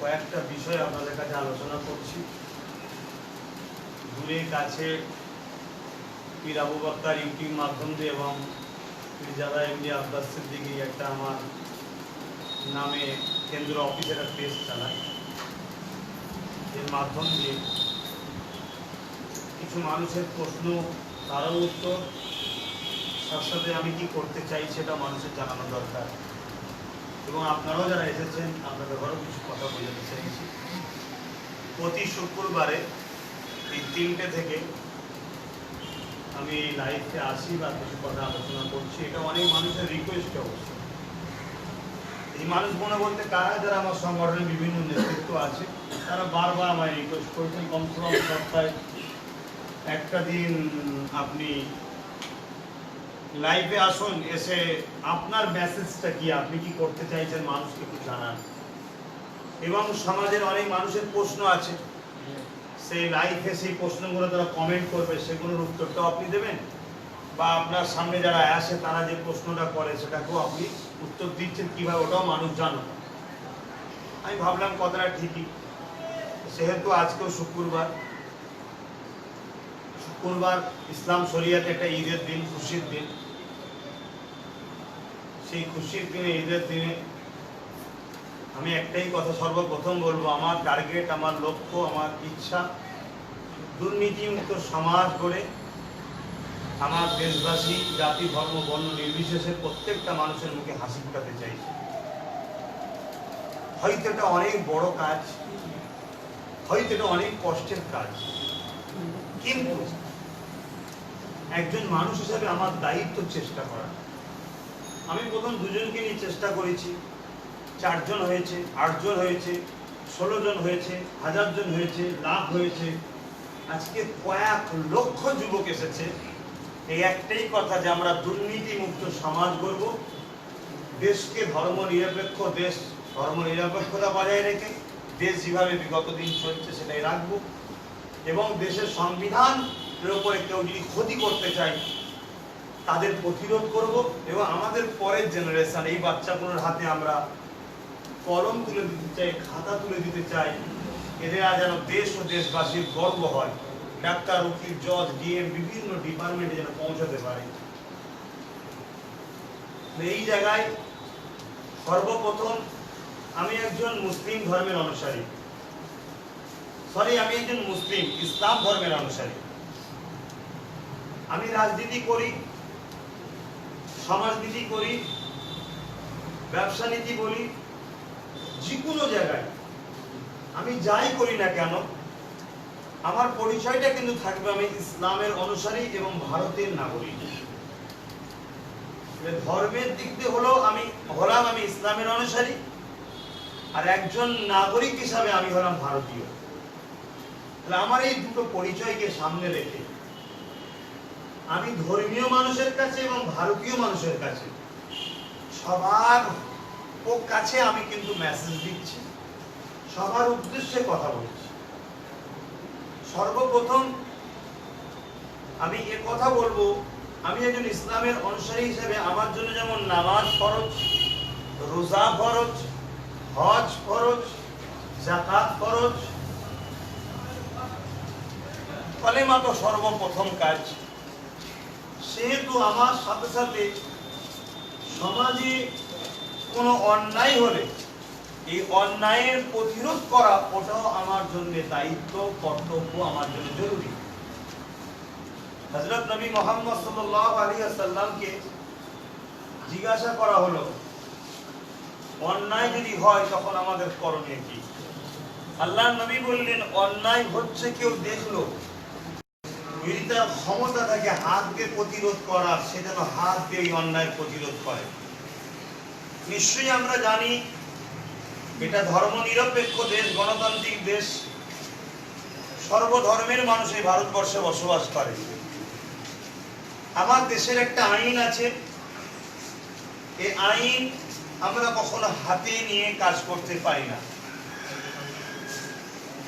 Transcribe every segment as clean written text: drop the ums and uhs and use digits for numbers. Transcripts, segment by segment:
কয়েকটা বিষয় আপনাদের কাছে আলোচনা করছি। দূরে কাছে পীর আবু বক্কর ইউটিউব মাধ্যম দিয়ে এবং পীরজাদা এমডি আব্বাস সিদ্দিকী একটা আমার নামে কেন্দ্র অফিসের একটা পেজ চালায়। এর মাধ্যম দিয়ে কিছু মানুষের প্রশ্ন, তারও উত্তর, সাথে সাথে আমি কি করতে চাই সেটা মানুষের জানানো দরকার। এবং আপনারাও যারা এসেছেন আপনাদের ঘরেও কিছু কথা বোঝাতে চাইছি। প্রতি শুক্রবারে এই 3টে থেকে আমি লাইভে আসি বা কিছু কথা আলোচনা করছি। এটা অনেক মানুষের রিকোয়েস্ট অবশ্য। এই মানুষগুলো বলতে কারা, যারা আমার সংগঠনের বিভিন্ন নেতৃত্ব আছে, তারা বারবার আমায় রিকোয়েস্ট করেছেন কমসে কম সপ্তাহে একটা দিন আপনি লাইভে আসুন, এসে আপনার মেসেজটা কি, আপনি কি করতে চাইছেন মানুষকে একটু জানান। এবং সমাজের অনেক মানুষের প্রশ্ন আছে, সেই লাইভে সেই প্রশ্নগুলো তারা কমেন্ট করবে, সেগুলোর উত্তরটাও আপনি দেবেন, বা আপনার সামনে যারা আসে তারা যে প্রশ্নটা করে সেটাকেও আপনি উত্তর দিচ্ছেন কীভাবে, ওটাও মানুষ জানো। আমি ভাবলাম কথাটা ঠিকই, সেহেতু আজকেও শুক্রবার ইসলাম শরিয়াতে একটা ঈদের দিন, খুশির দিন। সেই খুশির দিনে, ঈদের দিনে আমি একটাই কথা সর্বপ্রথম বলবো, আমার টার্গেট, আমার লক্ষ্য, আমার ইচ্ছা দুর্নীতিমুক্ত সমাজ গড়ে আমার দেশবাসী জাতি ধর্ম বর্ণ নির্বিশেষে প্রত্যেকটা মানুষের মুখে হাসি ফোটাতে চাইছে। হয়তো এটা অনেক বড় কাজ, হয়তো এটা অনেক কষ্টের কাজ, কিন্তু একজন মানুষ হিসেবে আমার দায়িত্ব চেষ্টা করা। আমি প্রথম 2জনকে নিয়ে চেষ্টা করেছি, 4 জন হয়েছে, 8 জন হয়েছে, 16 জন হয়েছে, 1000 জন হয়েছে, লাখ হয়েছে, আজকে কয়েক লক্ষ যুবক এসেছে। এই একটাই কথা যে আমরা দুর্নীতি মুক্ত সমাজ গড়ব, দেশকে ধর্ম নিরপেক্ষ দেশ, ধর্ম নিরপেক্ষতা বজায় রেখে দেশ যেভাবে বিগত দিন চলছে সেটাই রাখব, এবং দেশের সংবিধানের উপরে কেউ যদি ক্ষতি করতে চায় তাদের প্রতিরোধ করব, এবং আমাদের পরের জেনারেশন, এই বাচ্চাগুলোর হাতে আমরা কলম তুলে দিতে চাই, খাতা তুলে দিতে চাই, এরা যেন দেশ ও দেশবাসীর গর্ব হয়, ডাক্তার, উকিল, জজ, ডিএম বিভিন্ন ডিপার্টমেন্টে যেন পৌঁছাতে পারে। এই জায়গায় সর্বপ্রথম আমি একজন মুসলিম ধর্মের অনুসারী, আমি একজন মুসলিম ইসলাম ধর্মের অনুসারী। আমি রাজনীতি করি, সমাজনীতি করি, ব্যবসা নীতি বলি, যে কোনো জায়গায় আমি যাই করি না কেন আমার পরিচয়টা কিন্তু থাকবে আমি ইসলামের অনুসারী এবং ভারতের নাগরিক। ধর্মের দিক দিয়ে আমি ইসলামের অনুসারী, আর একজন নাগরিক হিসাবে আমি হলাম ভারতীয়। তাহলে আমার এই দুটো পরিচয়কে সামনে রেখে আমি ধর্মীয় মানুষের কাছে এবং ভারতীয় মানুষের কাছে সবার কাছে আমি কিন্তু মেসেজ দিচ্ছি, সবার উদ্দেশ্যে কথা বলছি। সর্বপ্রথম আমি এ কথা বলবো, আমি একজন ইসলামের অনুসারী হিসেবে আমার জন্য যেমন নামাজ ফরজ, রোজা ফরজ, হজ ফরজ, যাকাত ফরজ, কালেমা তো সর্বপ্রথম কাজ। সেহেতু আমার সাথে সাথে সমাজে কোনো অন্যায় হলে এই অন্যায়ের প্রতিরোধ করা, ওটাও আমার জন্য দায়িত্ব, কর্তব্য, আমার জন্য জরুরি। হযরত নবী মুহাম্মদ সাল্লাল্লাহু আলাইহি ওয়াসাল্লামকে জিজ্ঞাসা করা হলো, অন্যায় যদি হয় তখন আমাদের করণীয় কি? আল্লাহর নবী বললেন, অন্যায় হচ্ছে কেউ দেখলো, যদি তার ক্ষমতা থাকে হাত দিয়ে প্রতিরোধ করার, সে যেন হাত দিয়ে এই অন্যায় প্রতিরোধ করে। নিশ্চয়ই আমরা জানি এটা ধর্ম নিরপেক্ষ দেশ, গণতান্ত্রিক দেশ, সর্বধর্মের মানুষ এই ভারতবর্ষে বসবাস করে। আমার দেশের একটা আইন আছে, এই আইন আমরা কখনো হাতে নিয়ে কাজ করতে পারি না।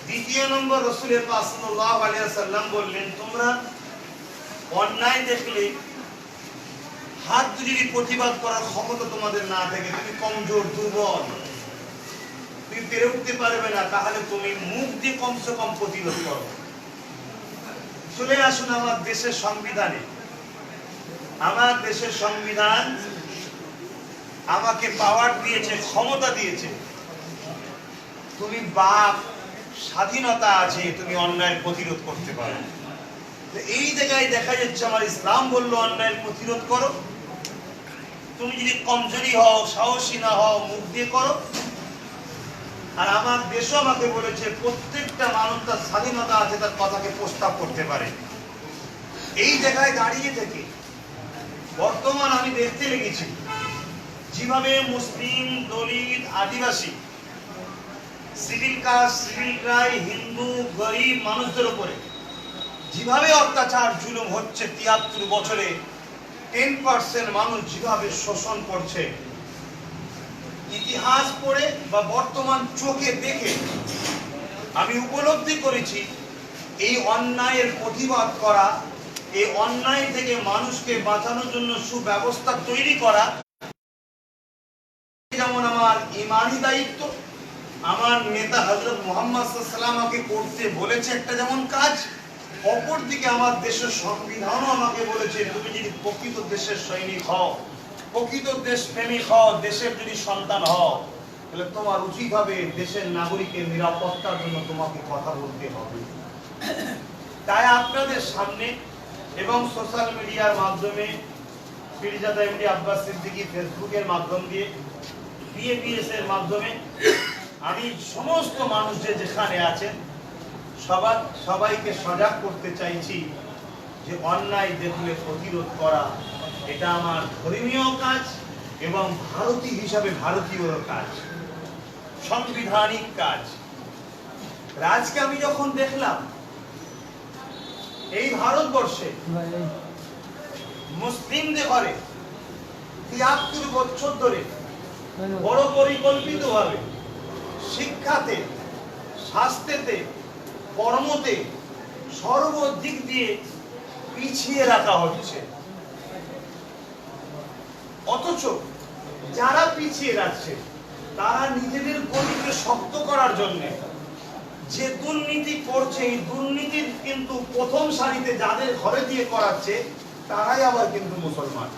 দ্বিতীয় নম্বর, রাসূল পাক সাল্লাল্লাহু আলাইহি ওয়াসাল্লাম বললেন, তোমরা অন্যায় দেখলে হাত যদি প্রতিবাদ করার ক্ষমতা তোমাদের না থাকে, তুমি কমজোর, দুর্বল, তুমি পেরে উঠতে পারবে না, তাহলে তুমি মুখ দিয়ে কমসে কম প্রতিরোধ করো। চলে আসুন আমার দেশের সংবিধানে। আমার দেশের সংবিধান আমাকে পাওয়ার দিয়েছে, ক্ষমতা দিয়েছে। তুমি বাপ, স্বাধীনতা আছে, তুমি অন্যায়ের প্রতিরোধ করতে পারো। এই জায়গায় দেখা যাচ্ছে আমার ইসলাম বললো অন্যায়ের প্রতিরোধ করো। তুমি যদি কমজোরি হও, সাহসী না হও, মুখ দিয়ে করো। আর আমার দেশও আমাকে বলেছে প্রত্যেকটা মানুষ তার স্বাধীনতা আছে, তার কথাকে প্রস্তাব করতে পারে। এই জায়গায় দাঁড়িয়ে থেকে বর্তমান আমি দেখতে লেগেছি যেভাবে মুসলিম, Dalit, Adivasi, civil caste, civil cry, Hindu, গরিব মানুষদের উপরে যেভাবে অত্যাচার জুলুম হচ্ছে, ৭৩ বছরে 10% মানুষ যেভাবে শোষণ করছে, ইতিহাস পড়ে বা বর্তমান চোখে দেখে আমি উপলব্ধি করেছি এই অন্যায়ের প্রতিবাদ করা, এই অন্যায় থেকে মানুষকে বাঁচানোর জন্য সুব্যবস্থা তৈরি করা যেমন আমার ইমানি দায়িত্ব, আমার নেতা হযরত মুহাম্মদ সাল্লাল্লাহু আলাইহি ওয়াসাল্লাম আমাকে করতে বলেছে একটা যেমন কাজ, অপরদিকে আমার দেশের সংবিধানও আমাকে বলেছে তুমি যদি প্রকৃত দেশের সৈনিক হও, প্রকৃত দেশপ্রেমিক হও, দেশের যদি সন্তান হও, তাহলে তোমার উচিত হবে দেশের নাগরিকের নিরাপত্তার জন্য তোমাকে কথা বলতে হবে। তাই আপনাদের সামনে এবং সোশ্যাল মিডিয়ার মাধ্যমে, পীরজাদা এমডি আব্বাস সিদ্দিকী ফেসবুকের মাধ্যম দিয়ে, বিএপিএস এর মাধ্যমে আমি সমস্ত মানুষ যেখানে আছেন সবাইকে সজাগ করতে চাইছি যে অন্যায় দেখলে প্রতিরোধ করা এটা আমার ধর্মীয় কাজ এবং ভারতীয় হিসাবে ভারতীয় কাজ, সাংবিধানিক কাজ। আজকে আমি যখন দেখলাম এই ভারতবর্ষে মুসলিমদের ঘরে ৭৩ বছর ধরে বড় পরিকল্পিতভাবে শিক্ষাতে, স্বাস্থ্যেতে, কর্মতে সর্বদিক দিয়ে পিছিয়ে রাখা হচ্ছে, অথচ যারা পিছিয়ে রাখছে তারা নিজেদের গদিকে শক্ত করার জন্য যে দুর্নীতি করছে, এই দুর্নীতির কিন্তু প্রথম সারিতে যাদের ঘরে দিয়ে করাচ্ছে তারাই আবার কিন্তু মুসলমান।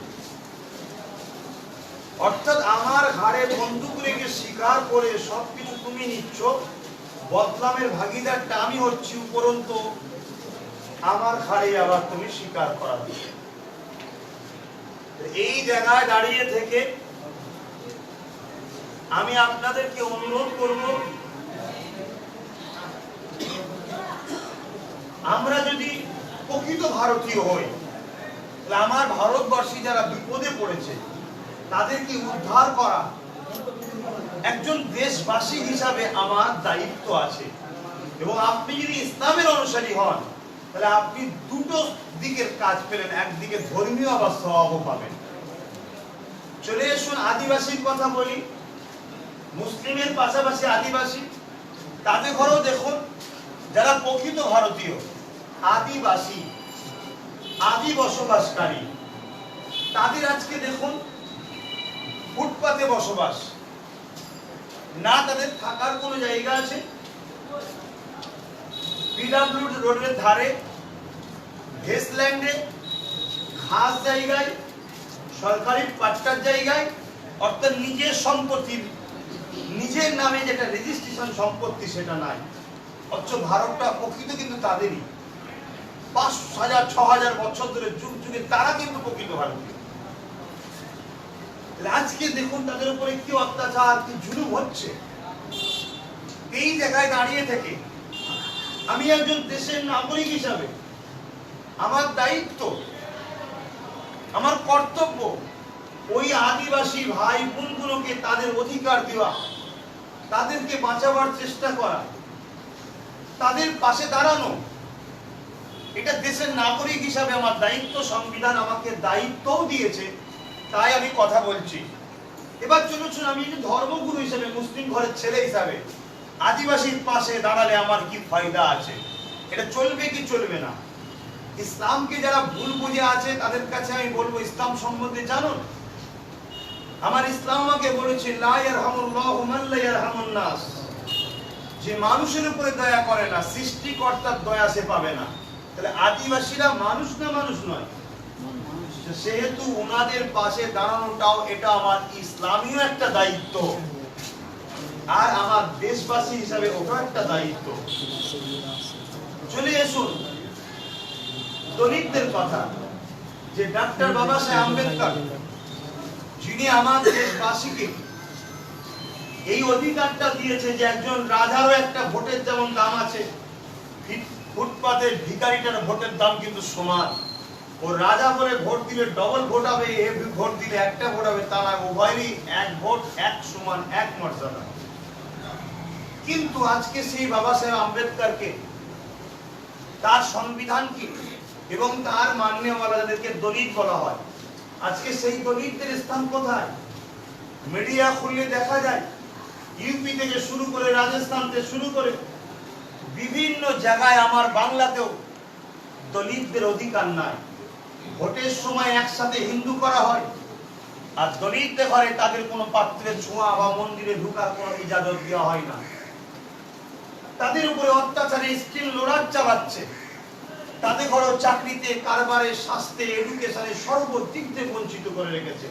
অর্থাৎ আমার ঘাড়ে বন্দুক রেখে স্বীকার করে সবকিছু তুমি নিচ্ছ, বদনামের ভাগিদারটা আমি হচ্ছি, উপরন্তু আমার ঘাড়ে আবার তুমি স্বীকার করা দিচ্ছ। এই জায়গায় দাঁড়িয়ে থেকে আমি আপনাদেরকে অনুরোধ করব, আমরা যদি প্রকৃত ভারতীয় হই তাহলে আমার ভারতবাসী যারা বিপদে পড়েছে তাদেরকে উদ্ধার করা একজন দেশবাসী হিসাবে আমার দায়িত্ব আছে। এবং আপনি যদি ইসলামের অনুসারী হন তাহলে আপনি দুটো দিকের কাজ পেলেন, একদিকে ধর্মীয় আবার সওয়াবও পাবেন। চলে আসুন আদিবাসীর কথা বলি। মুসলিমের পাশাপাশি আদিবাসী, তাদের ঘরেও দেখুন যারা প্রকৃত ভারতীয়, আদিবাসী, আদি বসবাসকারী, তাদের আজকে দেখুন ফুটপাতে বসবাস, না তাদের থাকার কোনো জায়গা আছে, পিডব্লিউ রোডের ধারে, ভেস্টল্যান্ডে, খাস জায়গায়, সরকারি পাট্টার জায়গায়, অর্থাৎ নিজের সম্পত্তি, নিজের নামে যেটা রেজিস্ট্রেশন সম্পত্তি সেটা নাই। অথচ ভারতটা প্রকৃত কিন্তু তাদেরই, ৫,০০০-৬,০০০ বছর ধরে যুগ যুগে তারা কিন্তু প্রকৃত ভারতীয়। আজকে দেখুন তাদের উপরে কি অত্যাচার, কি জুলুম হচ্ছে। এই জায়গায় দাঁড়িয়ে থেকে আমি একজন দেশের নাগরিক হিসাবে আমার দায়িত্ব, আমার কর্তব্য ওই আদিবাসী ভাই বোনগুলোকে তাদের অধিকার দেওয়া, তাদেরকে বাঁচাবার চেষ্টা করা, তাদের পাশে দাঁড়ানো। এটা দেশের নাগরিক হিসাবে আমার দায়িত্ব, সংবিধান আমাকে দায়িত্বও দিয়েছে, তাই আমি কথা বলছি। এবার চলুন আমি ধর্মগুরু হিসেবে, মুসলিম ঘরের ছেলে হিসাবে আদিবাসীর পাশে দাঁড়ালে আমার কি ফায়দা আছে, এটা চলবে কি চলবে না। ইসলামকে যারা ভুল বুঝে আছে তাদের কাছে আমি বলবো ইসলাম সম্বন্ধে জানুন। আমার ইসলাম আমাকে বলেছে লা ইয়ারহামুল্লাহু মান লা ইয়ারহামুন নাস, যে মানুষের উপরে দয়া করে না, সৃষ্টিকর্তার দয়া সে পাবে না। তাহলে আদিবাসীরা মানুষ না মানুষ নয়? সেহেতু ওনাদের পাশে দাঁড়ানোটাও এটা আমার ইসলামীয় একটা দায়িত্ব, আর আমার দেশবাসী হিসাবে ওটা একটা দায়িত্ব। চলে আসুন দলিতদের কথা, যে ডক্টর বাবা সাহেব আম্বেদকর, যিনি আমার দেশবাসীকে এই অধিকারটা দিয়েছে যে একজন রাজারও একটা ভোটের যেমন দাম আছে, ফুটপাতের ভিখারিটার ভোটের দাম কিন্তু সমান। ও রাজা বলে ভোট দিলে ডবল ভোট হবে, এ ভোট দিলে একটা ভোট হবে, তা না, উভয়েরই এক ভোট, এক সমান, এক মর্যাদা। কিন্তু আজকে সেই বাবা সাহেব আম্বেদকরকে, তার সংবিধান কি এবং তার মান্যওয়ালা যাদেরকে দলিত বলা হয়, আজকে সেই দলিতদের স্থান কোথায়? মিডিয়া খুললে দেখা যায় ইউপি থেকে শুরু করে রাজস্থান থেকে শুরু করে বিভিন্ন জায়গায়, আমার বাংলাতেও দলিতদের অধিকার নাই। ভোটের সময় একসাথে হিন্দু করা হয়, আর দলিতদের ঘরে তাদের কোনো পাত্রে ছোঁয়া বা মন্দিরে ঢোকার কোনো ইজাজত দেওয়া হয় না। তাদের উপরে অত্যাচারে স্টিল লড়াই চালাচ্ছে, তাদের ঘরেও চাকরিতে, কারবারে, স্বাস্থ্যে, এডুকেশনে সর্বদিক থেকে বঞ্চিত করে রেখেছে।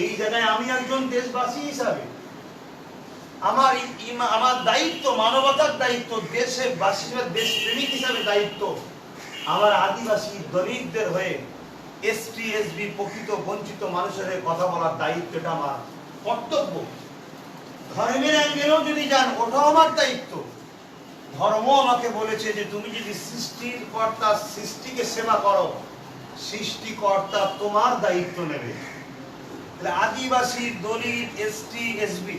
এই জায়গায় আমি একজন দেশবাসী হিসাবে আমার দায়িত্ব, মানবতার দায়িত্ব, দেশবাসী হিসেবে, দেশপ্রেমিক হিসাবে দায়িত্ব, আমার আদিবাসী দলিতদের হয়ে, এসটি এসবি প্রকৃত বঞ্চিত মানুষের হয়ে কথা বলার দায়িত্বটা আমার কর্তব্য। ধর্মের অ্যাঙ্গেলেও যদি যান, ওটাও আমার দায়িত্ব। ধর্ম আমাকে বলেছে যে তুমি যদি সৃষ্টিকর্তা, সৃষ্টিকে সেবা করো, সৃষ্টিকর্তা তোমার দায়িত্ব নেবে। তাহলে আদিবাসী, দলিত, এসটি এসবি,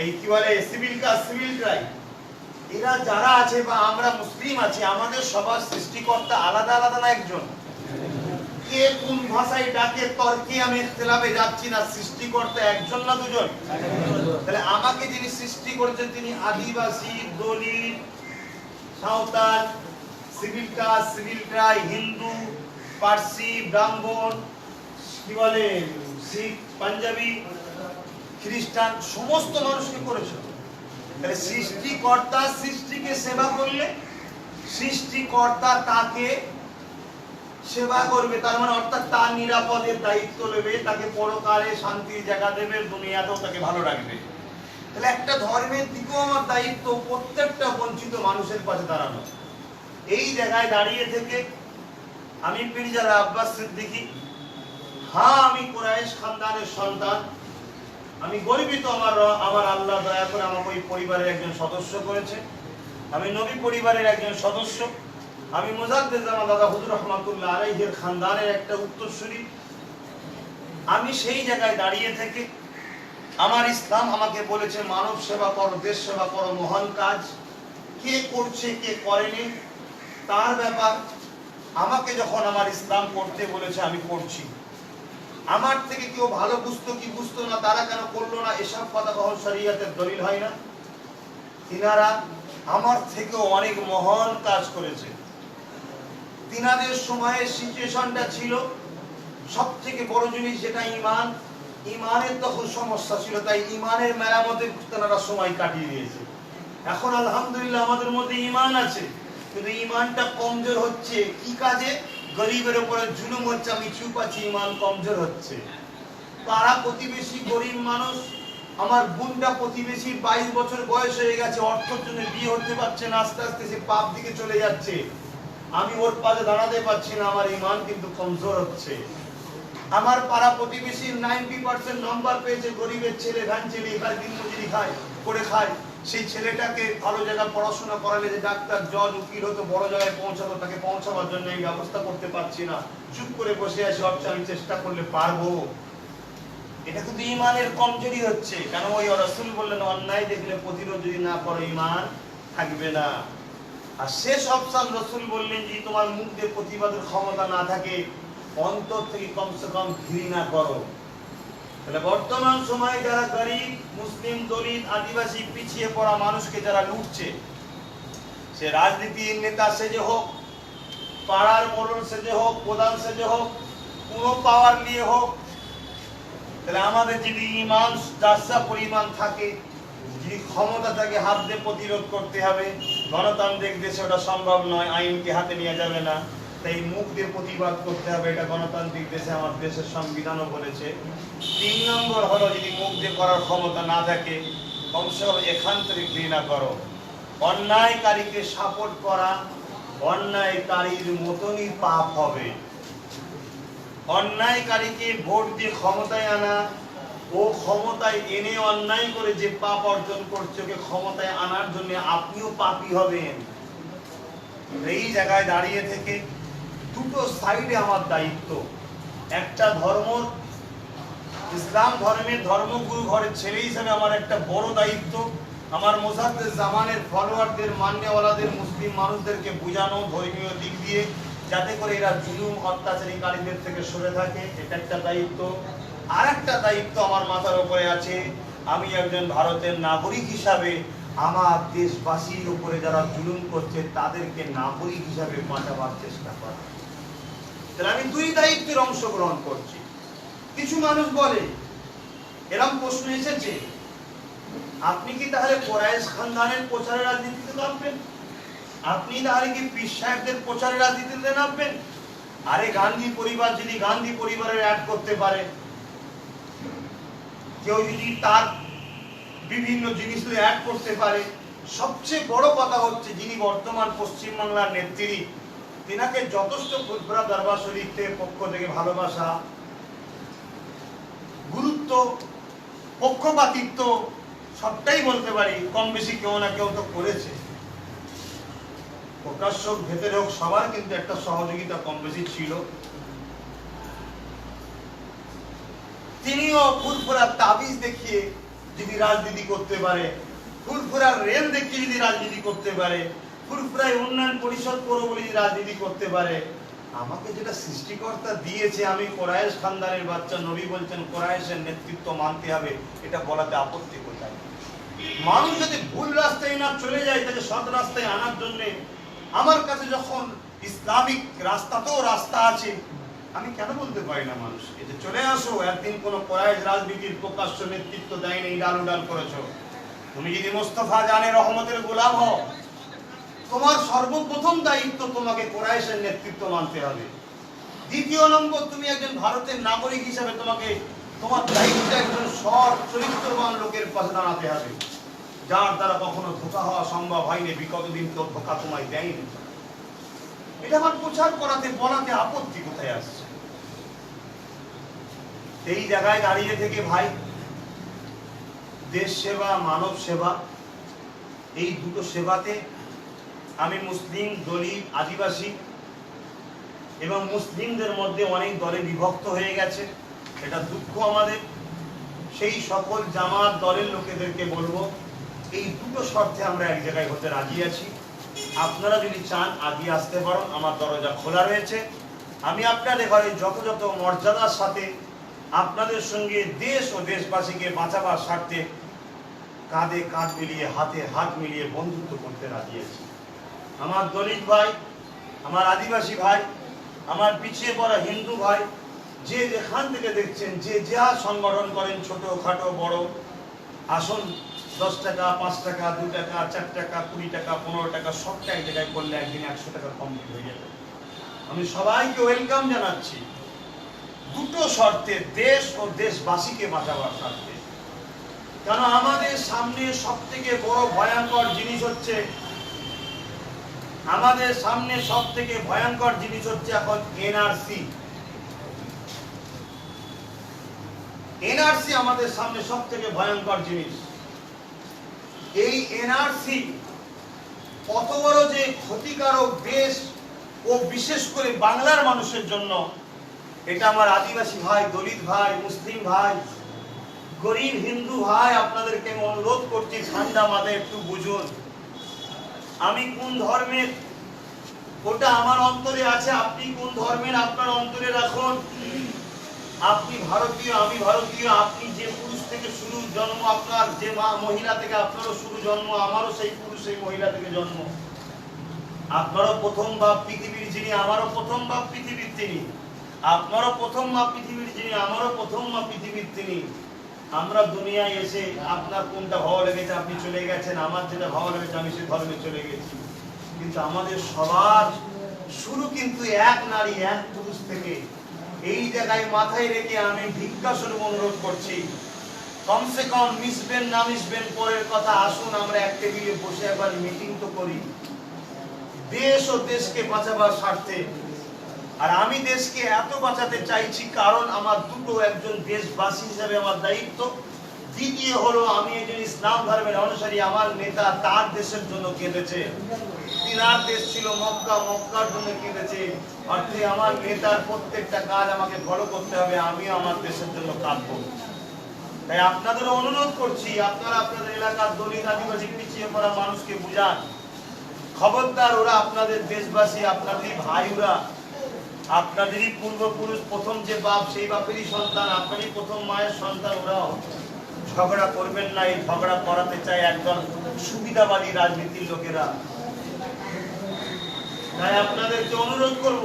এই কি বলে সিভিল কাস্ট, সিভিল ট্রাইব, এরা যারা আছে বা আমরা মুসলিম আছি, আমাদের সবার সৃষ্টিকর্তা আলাদা আলাদা না একজন? কে কোন ভাষায় ডাকে তর্কে আমি ইখতিলাফে যাচ্ছি না, সৃষ্টিকর্তা একজন না দুজন? তাহলে আমাকে যিনি সৃষ্টি করেছেন তিনি Adivasi, Dalit, Santhal, civil caste, civil tribe, Hindu, Parsi, Brahmin, কি বলে শিখ, পাঞ্জাবি, খ্রিস্টান, সমস্ত মানুষকে করেছে। তাহলে সৃষ্টিকর্তা সৃষ্টিকে সেবা করলে সৃষ্টিকর্তা তাকে সেবা করবে, তার মানে অর্থাৎ তার নিরাপদের দায়িত্ব নেবে, তাকে পরকালে শান্তির জায়গা দেবে, দুনিয়াতেও তাকে ভালো রাখবে। তাহলে একটা ধর্মের দিকেও আমার দায়িত্ব প্রত্যেকটা বঞ্চিত মানুষের পাশে দাঁড়ানো। এই জায়গায় দাঁড়িয়ে থেকে আমি পীরজাদা আব্বাস সিদ্দিকী, হ্যাঁ আমি কুরাইশ খানদানের সন্তান, আমি গর্বিত, আমার আল্লাহ দয়া করে আমাকে ওই পরিবারের একজন সদস্য করেছে, আমি নবী পরিবারের একজন সদস্য, আমি মুজাদ্দেদ জামান দাদা হুজুর রহমাতুল্লাহ আলাইহির খানদানের একটা উত্তরসূরি। আমি সেই জায়গায় দাঁড়িয়ে থেকে আমার ইসলাম আমাকে বলেছে মানব সেবা করো, দেশ সেবা করো, মহান কাজ। কে করছে কে করেনি তার ব্যাপার। আমাকে যখন আমার ইসলাম করতে বলেছে আমি করছি। আমার থেকে কেউ ভালো বুঝতো কি বুঝতো না, তারা কেন করলো না, এসব কথা কখন শরীয়তের দলিল হয় না। তিনারা আমার থেকেও অনেক মহান কাজ করেছে। তিনাদের সময়ের সিচুয়েশনটা ছিল সব থেকে বড় জিনিস যেটা ইমান, ইমানের তখন সমস্যা ছিল, তাই ইমানের মেরামতে তারা সময় কাটিয়ে দিয়েছে। এখন আলহামদুলিল্লাহ আমাদের মধ্যে ইমান আছে, কিন্তু ইমানটা কমজোর হচ্ছে। কি কাজে? গরিবের উপরে জুলুম হচ্ছে, আমি চুপ আছি, ইমান কমজোর হচ্ছে। পাড়া প্রতিবেশী গরিব মানুষ, আমার বোনটা প্রতিবেশী 22 বছর বয়স হয়ে গেছে, অর্থের জন্য বিয়ে হতে পারছে না, আস্তে আস্তে সে পাপ দিকে চলে যাচ্ছে, আমি ওর পাশে দাঁড়াতে পারছি না, আমার ইমান কিন্তু কমজোর হচ্ছে। আমার পাড়া প্রতিবেশীর 90% নম্বর পেয়েছে, গরিবের ছেলে, ভ্যান ছেলে, এখানে দিনমজুরি করে খায়, সেই ছেলেটাকে ভালো জায়গায় পড়াশোনা করালে যে ডাক্তার, জজ, উকিল হতো, বড় জায়গায় পৌঁছাতো, তাকে পৌঁছাবার জন্য আমি ব্যবস্থা করতে পারছি না, চুপ করে বসে আছি, ভাবছি আমি চেষ্টা করলে পারবো। এটা কিন্তু ইমানের কমজোরি হচ্ছে। কেন? ওই রাসূল বললেন অন্যায় দেখলে প্রতিরোধ যদি না করো ইমান থাকবে না। আর শেষ অপশন রাসূল বললেন যে তোমার মুখ দিয়ে প্রতিবাদের ক্ষমতা না থাকে, অন্তর থেকে কমসে কম ঘৃণা করো। তাহলে বর্তমান সময়ে যারা গরিব, মুসলিম, দলিত, আদিবাসী, পিছিয়ে পড়া মানুষকে যারা লুটছে, সে রাজনীতির নেতা সেজে হোক, পাড়ার মোড়ল সেজে হোক, প্রধান সেজে হোক, কোনো পাওয়ার নিয়ে হোক, তাহলে আমাদের যদি ইমান যার পরিমাণ থাকে, যদি ক্ষমতা থাকে হাত দিয়ে প্রতিরোধ করতে হবে। গণতান্ত্রিক দেশে ওটা সম্ভব নয়, আইনকে হাতে নিয়ে যাবে না, তাই মুখ দিয়ে প্রতিবাদ করতে হবে। এটা গণতান্ত্রিক দেশে আমার দেশের সংবিধানও বলেছে। 3 নম্বর হলো, যদি মুখ দিয়ে করার ক্ষমতা না থাকে, কমসে কম এখান থেকে ঘৃণা করো। অন্যায়কারীকে সাপোর্ট করা অন্যায়কারীর মতনই পাপ হবে। অন্যায়কারীকে ভোট দিয়ে ক্ষমতায় আনা, ও ক্ষমতায় এনে অন্যায় করে যে পাপ অর্জন করছে, ওকে ক্ষমতায় আনার জন্য আপনিও পাপী হবেন। এই জায়গায় দাঁড়িয়ে থেকে দুটো সাইডে আমার দায়িত্ব। একটা ধর্ম, ইসলাম ধর্মের ধর্মগুরু ঘরের ছেলে হিসেবে আমার একটা বড় দায়িত্ব, আমার মুজাদ্দেদ জামানের ফলোয়ারদের, মান্যওয়ালাদের, মুসলিম মানুষদেরকে বোঝানো ধর্মীয় দিক দিয়ে, যাতে করে এরা জুলুম অত্যাচারীকারীদের থেকে সরে থাকে। এটা একটা দায়িত্ব। আর একটা দায়িত্ব আমার মাথার উপরে আছে, আমি একজন ভারতের নাগরিক হিসাবে আমার দেশবাসীর উপরে যারা জুলুম করছে তাদেরকে নাগরিক হিসাবে বাঁচাবার চেষ্টা করা। তাহলে আমি দুই দায়িত্বের অংশগ্রহণ করছি। কিছু মানুষ বলে, এরকম প্রশ্ন এসেছে, আপনি কি তাহলে কোরাইশ খানদানের প্রচারের রাজনীতিতে নামবেন? আপনি তাহলে কি পীর সাহেবদের প্রচারের রাজনীতিতে নামবেন? আরে গান্ধী পরিবার যদি গান্ধী পরিবারের অ্যাড করতে পারে, কেউ যদি তার বিভিন্ন জিনিস অ্যাড করতে পারে, সবচেয়ে বড় কথা হচ্ছে যিনি বর্তমান পশ্চিমবাংলার নেত্রী, তিনাকে যথেষ্ট ফুরফুরা দরবার শরীফের পক্ষ থেকে ভালোবাসা, গুরুত্ব, পক্ষপাতিত্ব সবটাই বলতে পারি, কম বেশি কেউ না কেউ তো করেছে। প্রকাশ্য হোক ভেতরে হোক সবার কিন্তু একটা সহযোগিতা কম বেশি ছিল। তিনিও ফুরফুরার তাবিজ দেখিয়ে যদি রাজনীতি করতে পারে, ফুরফুরার রেল দেখিয়ে যদি রাজনীতি করতে পারে, ফুরফুরায় উন্নয়ন পরিষদ করবো বলে যদি রাজনীতি করতে পারে, আমাকে যেটা সৃষ্টিকর্তা দিয়েছে, আমি কোরাইশ খানদানের বাচ্চা, নবী বলছেন কোরাইশের নেতৃত্ব মানতে হবে, এটা বলাতে আপত্তি কোথায়? মানুষ যদি ভুল রাস্তায় না চলে যায়, তাকে সৎ রাস্তায় আনার জন্য আমার কাছে যখন ইসলামিক রাস্তাতেও রাস্তা আছে, আমি কেন বলতে পারি না মানুষকে যে চলে আসো, একদিন কোন কোরাইশ রাজনীতির প্রকাশ্য নেতৃত্ব দেয়নি, ডাল উডাল করেছো। তুমি যদি মোস্তফা জানের রহমতের গোলাম হও, তোমার সর্বপ্রথম দায়িত্ব তোমাকে কোরাইশের নেতৃত্ব মানতে হবে। দ্বিতীয় নম্বর, তুমি একজন ভারতের নাগরিক হিসেবে তোমাকে তোমার দায়িত্ব একজন সৎ চরিত্রবান লোকের পাশে দাঁড়াতে হবে, যার দ্বারা কখনো ধোঁকা হওয়া সম্ভব হয়নি, বিগত দিন কেউ ধোঁকা তোমায় দেয়নি। এটা আমার প্রচার করাতে বলাতে আপত্তি কোথায় আসছে? এই জায়গায় দাঁড়িয়ে থেকে ভাই, দেশ সেবা, মানব সেবা, এই দুটো সেবাতে আমি মুসলিম, দলিত, আদিবাসী এবং মুসলিমদের মধ্যে অনেক দলে বিভক্ত হয়ে গেছে, এটা দুঃখ আমাদের। সেই সকল জামাত দলের লোকেদেরকে বলবো, এই দুটো শর্তে আমরা এক জায়গায় হতে রাজি আছি। আপনারা যদি চান আগিয়ে আসতে পারেন, আমার দরজা খোলা রয়েছে। আমি আপনাদের ঘরে যথাযথ মর্যাদার সাথে আপনাদের সঙ্গে দেশ ও দেশবাসীকে বাঁচাবার স্বার্থে কাঁধে কাঁধ মিলিয়ে, হাতে হাত মিলিয়ে বন্ধুত্ব করতে রাজি আছি। আমার দলিত ভাই, আমার আদিবাসী ভাই, আমার পিছিয়ে পড়া হিন্দু ভাই, যে যেখান থেকে দেখছেন, যে যা সংগঠন করেন, ছোট খাটো বড়, আসুন 10 টাকা, 5 টাকা, 2 টাকা, 4 টাকা, 20 টাকা, 15 টাকা, সবটা এক জায়গায় করলে একদিন 100 টাকা কমপ্লিট হয়ে যাবে। আমি সবাইকে ওয়েলকাম জানাচ্ছি, দুটো শর্তে, দেশ ও দেশবাসীকে বাঁচাবার স্বার্থে। কারণ আমাদের সামনে সব থেকে বড় ভয়ঙ্কর জিনিস হচ্ছে, আমাদের সামনে সব থেকে ভয়ঙ্কর জিনিস হচ্ছে এখন এনআরসি। এনআরসি আমাদের সামনে সব থেকে ভয়ঙ্কর জিনিস। এই এনআরসি কত বড় যে ক্ষতিকারক দেশ ও বিশেষ করে বাংলার মানুষের জন্য, এটা আমার আদিবাসী ভাই, দলিত ভাই, মুসলিম ভাই, গরিব হিন্দু ভাই, আপনাদেরকে আমি অনুরোধ করছি, ঠান্ডা মাথায় একটু বুঝুন। আমি কোন ধর্মের ওটা আমার অন্তরে আছে, আপনি কোন ধর্মের আপনার অন্তরে রাখুন। আপনি ভারতীয়, আমি ভারতীয়, আপনি যে পুরুষ থেকে শুরু জন্ম, আপনার যে মহিলা থেকে আপনারও শুরু জন্ম, আমারও সেই পুরুষ সেই মহিলা থেকে জন্ম। আপনারও প্রথম বাপ পৃথিবীর যিনি, আমারও প্রথম বাপ পৃথিবীর তিনি। আপনারও প্রথম মা পৃথিবীর যিনি, আমারও প্রথম মা পৃথিবীর তিনি। আমরা দুনিয়ায় এসে আপনার কোনটা ভালো লেগেছে আপনি চলে গেছেন, আমার যেটা ভালো লেগেছে আমি সে ধর্মে চলে গেছি। কিন্তু আমাদের সবার শুরু কিন্তু এক নারী এক পুরুষ থেকে। এই জায়গায় মাথায় রেখে আমি ভিক্ষা স্বরূপ অনুরোধ করছি, কমসে কম মিশবেন না মিশবেন পরের কথা, আসুন আমরা এক টেবিলে বসে একবার মিটিং তো করি দেশ ও দেশকে বাঁচাবার স্বার্থে। আর আমি দেশকে এত বাঁচাতে চাইছি কারণ আমার দুটো, একজন দেশবাসী হিসেবে আমার দায়িত্ব, দ্বিতীয় হলো আমি একজন ইসলাম ধর্মের অনুসারী। আমার নেতা তার দেশের জন্য কেঁদেছে, তিনার দেশ ছিল মক্কা, মক্কার জন্য কেঁদেছে। অর্থাৎ আমার নেতার প্রত্যেকটা কাজ আমাকে ফলো করতে হবে, আমিও আমার দেশের জন্য কাঁদবো। তাই আপনাদের অনুরোধ করছি, আপনারা আপনাদের এলাকার দলিত আদিবাসী পিছিয়ে পড়া মানুষকে বুঝান। খবরদার, ওরা আপনাদের দেশবাসী, আপনাদেরই ভাইরা, আপনাদেরই পূর্বপুরুষ, প্রথম যে বাপ সেই বাপেরই সন্তান, আপনারই প্রথম মায়ের সন্তান। ওরাও ঝগড়া করবেন না, এই ঝগড়া করাতে চায় একদম সুবিধাবাদী রাজনীতির লোকেরা। তাই আপনাদেরকে অনুরোধ করব,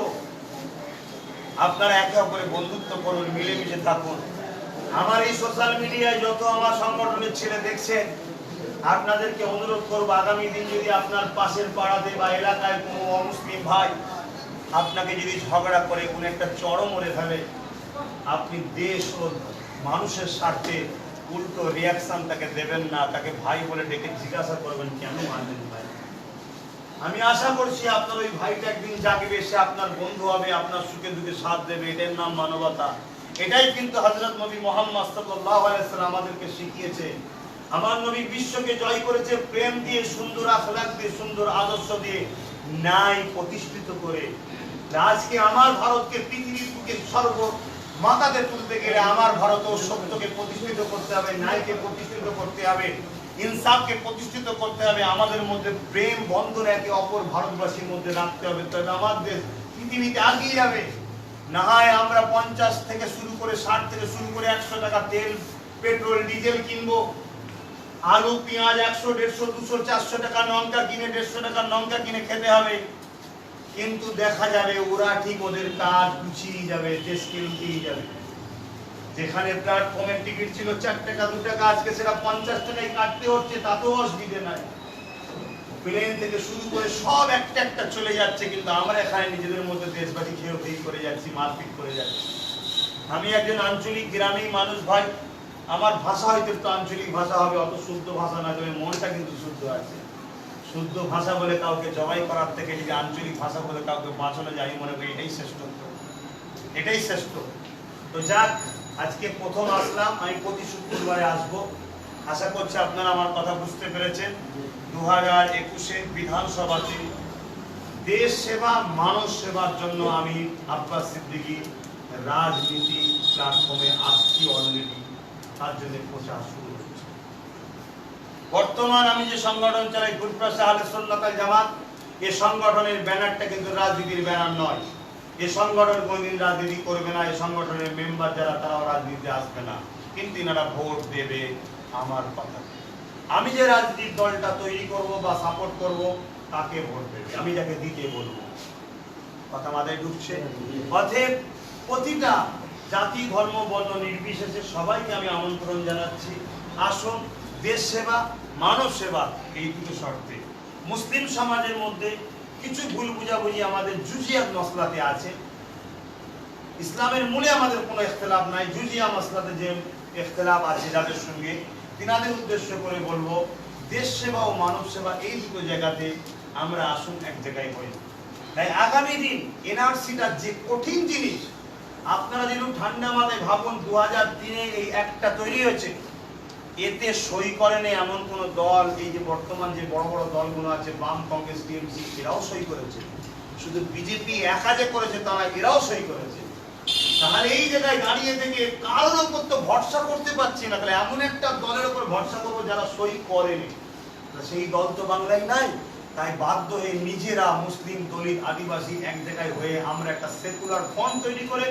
আপনারা একে অপরে বন্ধুত্ব করুন, মিলেমিশে থাকুন। আমার এই সোশ্যাল মিডিয়ায় যত আমার সংগঠনের ছেলে দেখছেন, আপনাদেরকে অনুরোধ করব, আগামী দিন যদি আপনার পাশের পাড়াতে বা এলাকায় কোনো অমুসলিম ভাই আপনাকে যদি ঝগড়া করে কোনো একটা চরম মরে ফেলে, আপনি দেশ ও মানুষের স্বার্থে উল্টো রিয়াকশন তাকে দেবেন না, তাকে ভাই বলে ডেকে জিজ্ঞাসা করবেন কেন মানলেন ভাই। আমি আশা করছি আপনার ওই ভাইটা একদিন জাগবে, সে আপনার বন্ধু হবে, আপনার সুখে দুঃখে সাথ দেবে। এটার নাম মানবতা। এটাই কিন্তু হযরত নবী মুহাম্মদ সাল্লাল্লাহু আলাইহি ওয়াসাল্লাম আমাদেরকে শিখিয়েছে। আমার নবী বিশ্বকে জয় করেছে প্রেম দিয়ে, সুন্দর আখলাক দিয়ে, সুন্দর আদর্শ দিয়ে, ন্যায় প্রতিষ্ঠিত করে। আজকে আমার ভারতকে পৃথিবীর বুকে সর্ব মাতাতে তুলতে গেলে আমার ভারতও সত্যকে প্রতিষ্ঠিত করতে হবে, ন্যায়কে প্রতিষ্ঠিত করতে হবে, ইনসাফকে প্রতিষ্ঠিত করতে হবে। আমাদের মধ্যে প্রেম বন্ধন একে অপর ভারতবাসীর মধ্যে রাখতে হবে, তবে আমার দেশ পৃথিবীতে এগিয়ে যাবে। না হয় আমরা 50 থেকে শুরু করে 60 থেকে শুরু করে 100 টাকা তেল, পেট্রোল, ডিজেল কিনবো, আলু পেঁয়াজ 100, 150, 200, 400 টাকা লঙ্কা কিনে, 150 টাকা লঙ্কা কিনে খেতে হবে। কিন্তু দেখা যাবে ওরা ঠিক ওদের কাজ গুছিয়ে যাবে, দেশকে লুটিয়ে যাবে। যেখানে প্ল্যাটফর্মের টিকিট ছিল 4 টাকা 2 টাকা, আজকে সেটা 50 টাকায় কাটতে হচ্ছে, তাতেও অসুবিধে নাই। প্লেন থেকে শুরু করে সব একটা একটা চলে যাচ্ছে, কিন্তু আমরা এখানে নিজেদের মধ্যে দেশবাসী খেয়ে করে যাচ্ছি, মারপিট করে যাচ্ছি। আমি একজন আঞ্চলিক গ্রামীণ মানুষ ভাই, আমার ভাষা হয়তো একটু আঞ্চলিক ভাষা হবে, অত শুদ্ধ ভাষা না, তবে মনটা কিন্তু শুদ্ধ আছে। শুদ্ধ ভাষা বলে কাউকে জবাই করার থেকে যদি আঞ্চলিক ভাষা বলে কাউকে বাঁচানো যায়, মনে করি এটাই শ্রেষ্ঠ, এটাই শ্রেষ্ঠ। তো যাক, আজকে প্রথম আসলাম, আমি প্রতি শুক্রবারে আসবো। আশা করছি আপনারা আমার কথা বুঝতে পেরেছেন। 2021-এর বিধানসভাতে দেশ সেবা, মানুষ সেবার জন্য আমি আব্বাস সিদ্দিকী রাজনীতি প্ল্যাটফর্মে আসছি অলরেডি, তার জন্য প্রচার শুরু হচ্ছে। বর্তমান আমি যে সংগঠন চালাই, গুরপ্রাসা আহলে সুন্নাত ওয়াল জামাত, এই সংগঠনের ব্যানারটা কিন্তু রাজনীতির ব্যানার নয়। এই সংগঠন কোনদিন রাজনীতি করবে না, এই সংগঠনের মেম্বার যারা তারাও রাজনীতিতে আসবে না, কিন্তু এনারা ভোট দেবে আমার কথা। আমি যে রাজনীতির দলটা তৈরি করব বা সাপোর্ট করব, তাকে ভোট দেবে, আমি যাকে দিতে বলবো। কথা মাথায় ঢুকছে? অতএব প্রতিটা জাতি, ধর্ম, বর্ণ নির্বিশেষে সবাইকে আমি আমন্ত্রণ জানাচ্ছি, আসুন দেশ সেবা, মানব সেবা, এই দুটো শর্তে। মুসলিম সমাজের মধ্যে কিছু ভুল বুঝাবুঝি আমাদের জুজিয়াত মসলাতে আছে। ইসলামের মূলে আমাদের কোনো ইখতিলাফ নাই, জুজিয়া মসলাতে যে ইখতিলাফ আছে যাদের সঙ্গে, তিনাদের উদ্দেশ্য করে বলবো, দেশ সেবা ও মানব সেবা এই দুটো জায়গাতে আমরা আসুন এক জায়গায় হই। তাই আগামী দিন এনআরসিটা যে কঠিন জিনিস, আপনারা যেন ঠান্ডা মাথায় ভাবুন, 2003-এ এই একটা তৈরি হয়েছে, এতে সই করেনি এমন কোন দল, এই যে বর্তমান যে বড় বড় দলগুলো আছে, বাম, কংগ্রেস, টিএমসি, এরাও সই করেছে। শুধু বিজেপি একা যে করেছে তা না, এরাও সই করেছে। তাহলে এই জায়গায় দাঁড়িয়ে থেকে কারোর উপর তো ভরসা করতে পারছি না, তাহলে এমন একটা দলের উপর ভরসা করবো যারা সই করেনি, সেই দল তো বাংলায় নাই। তাই বাধ্য হয়ে নিজেরা মুসলিম, দলিত, আদিবাসী এক জায়গায় হয়ে আমরা একটা সেকুলার ফ্রন্ট তৈরি করে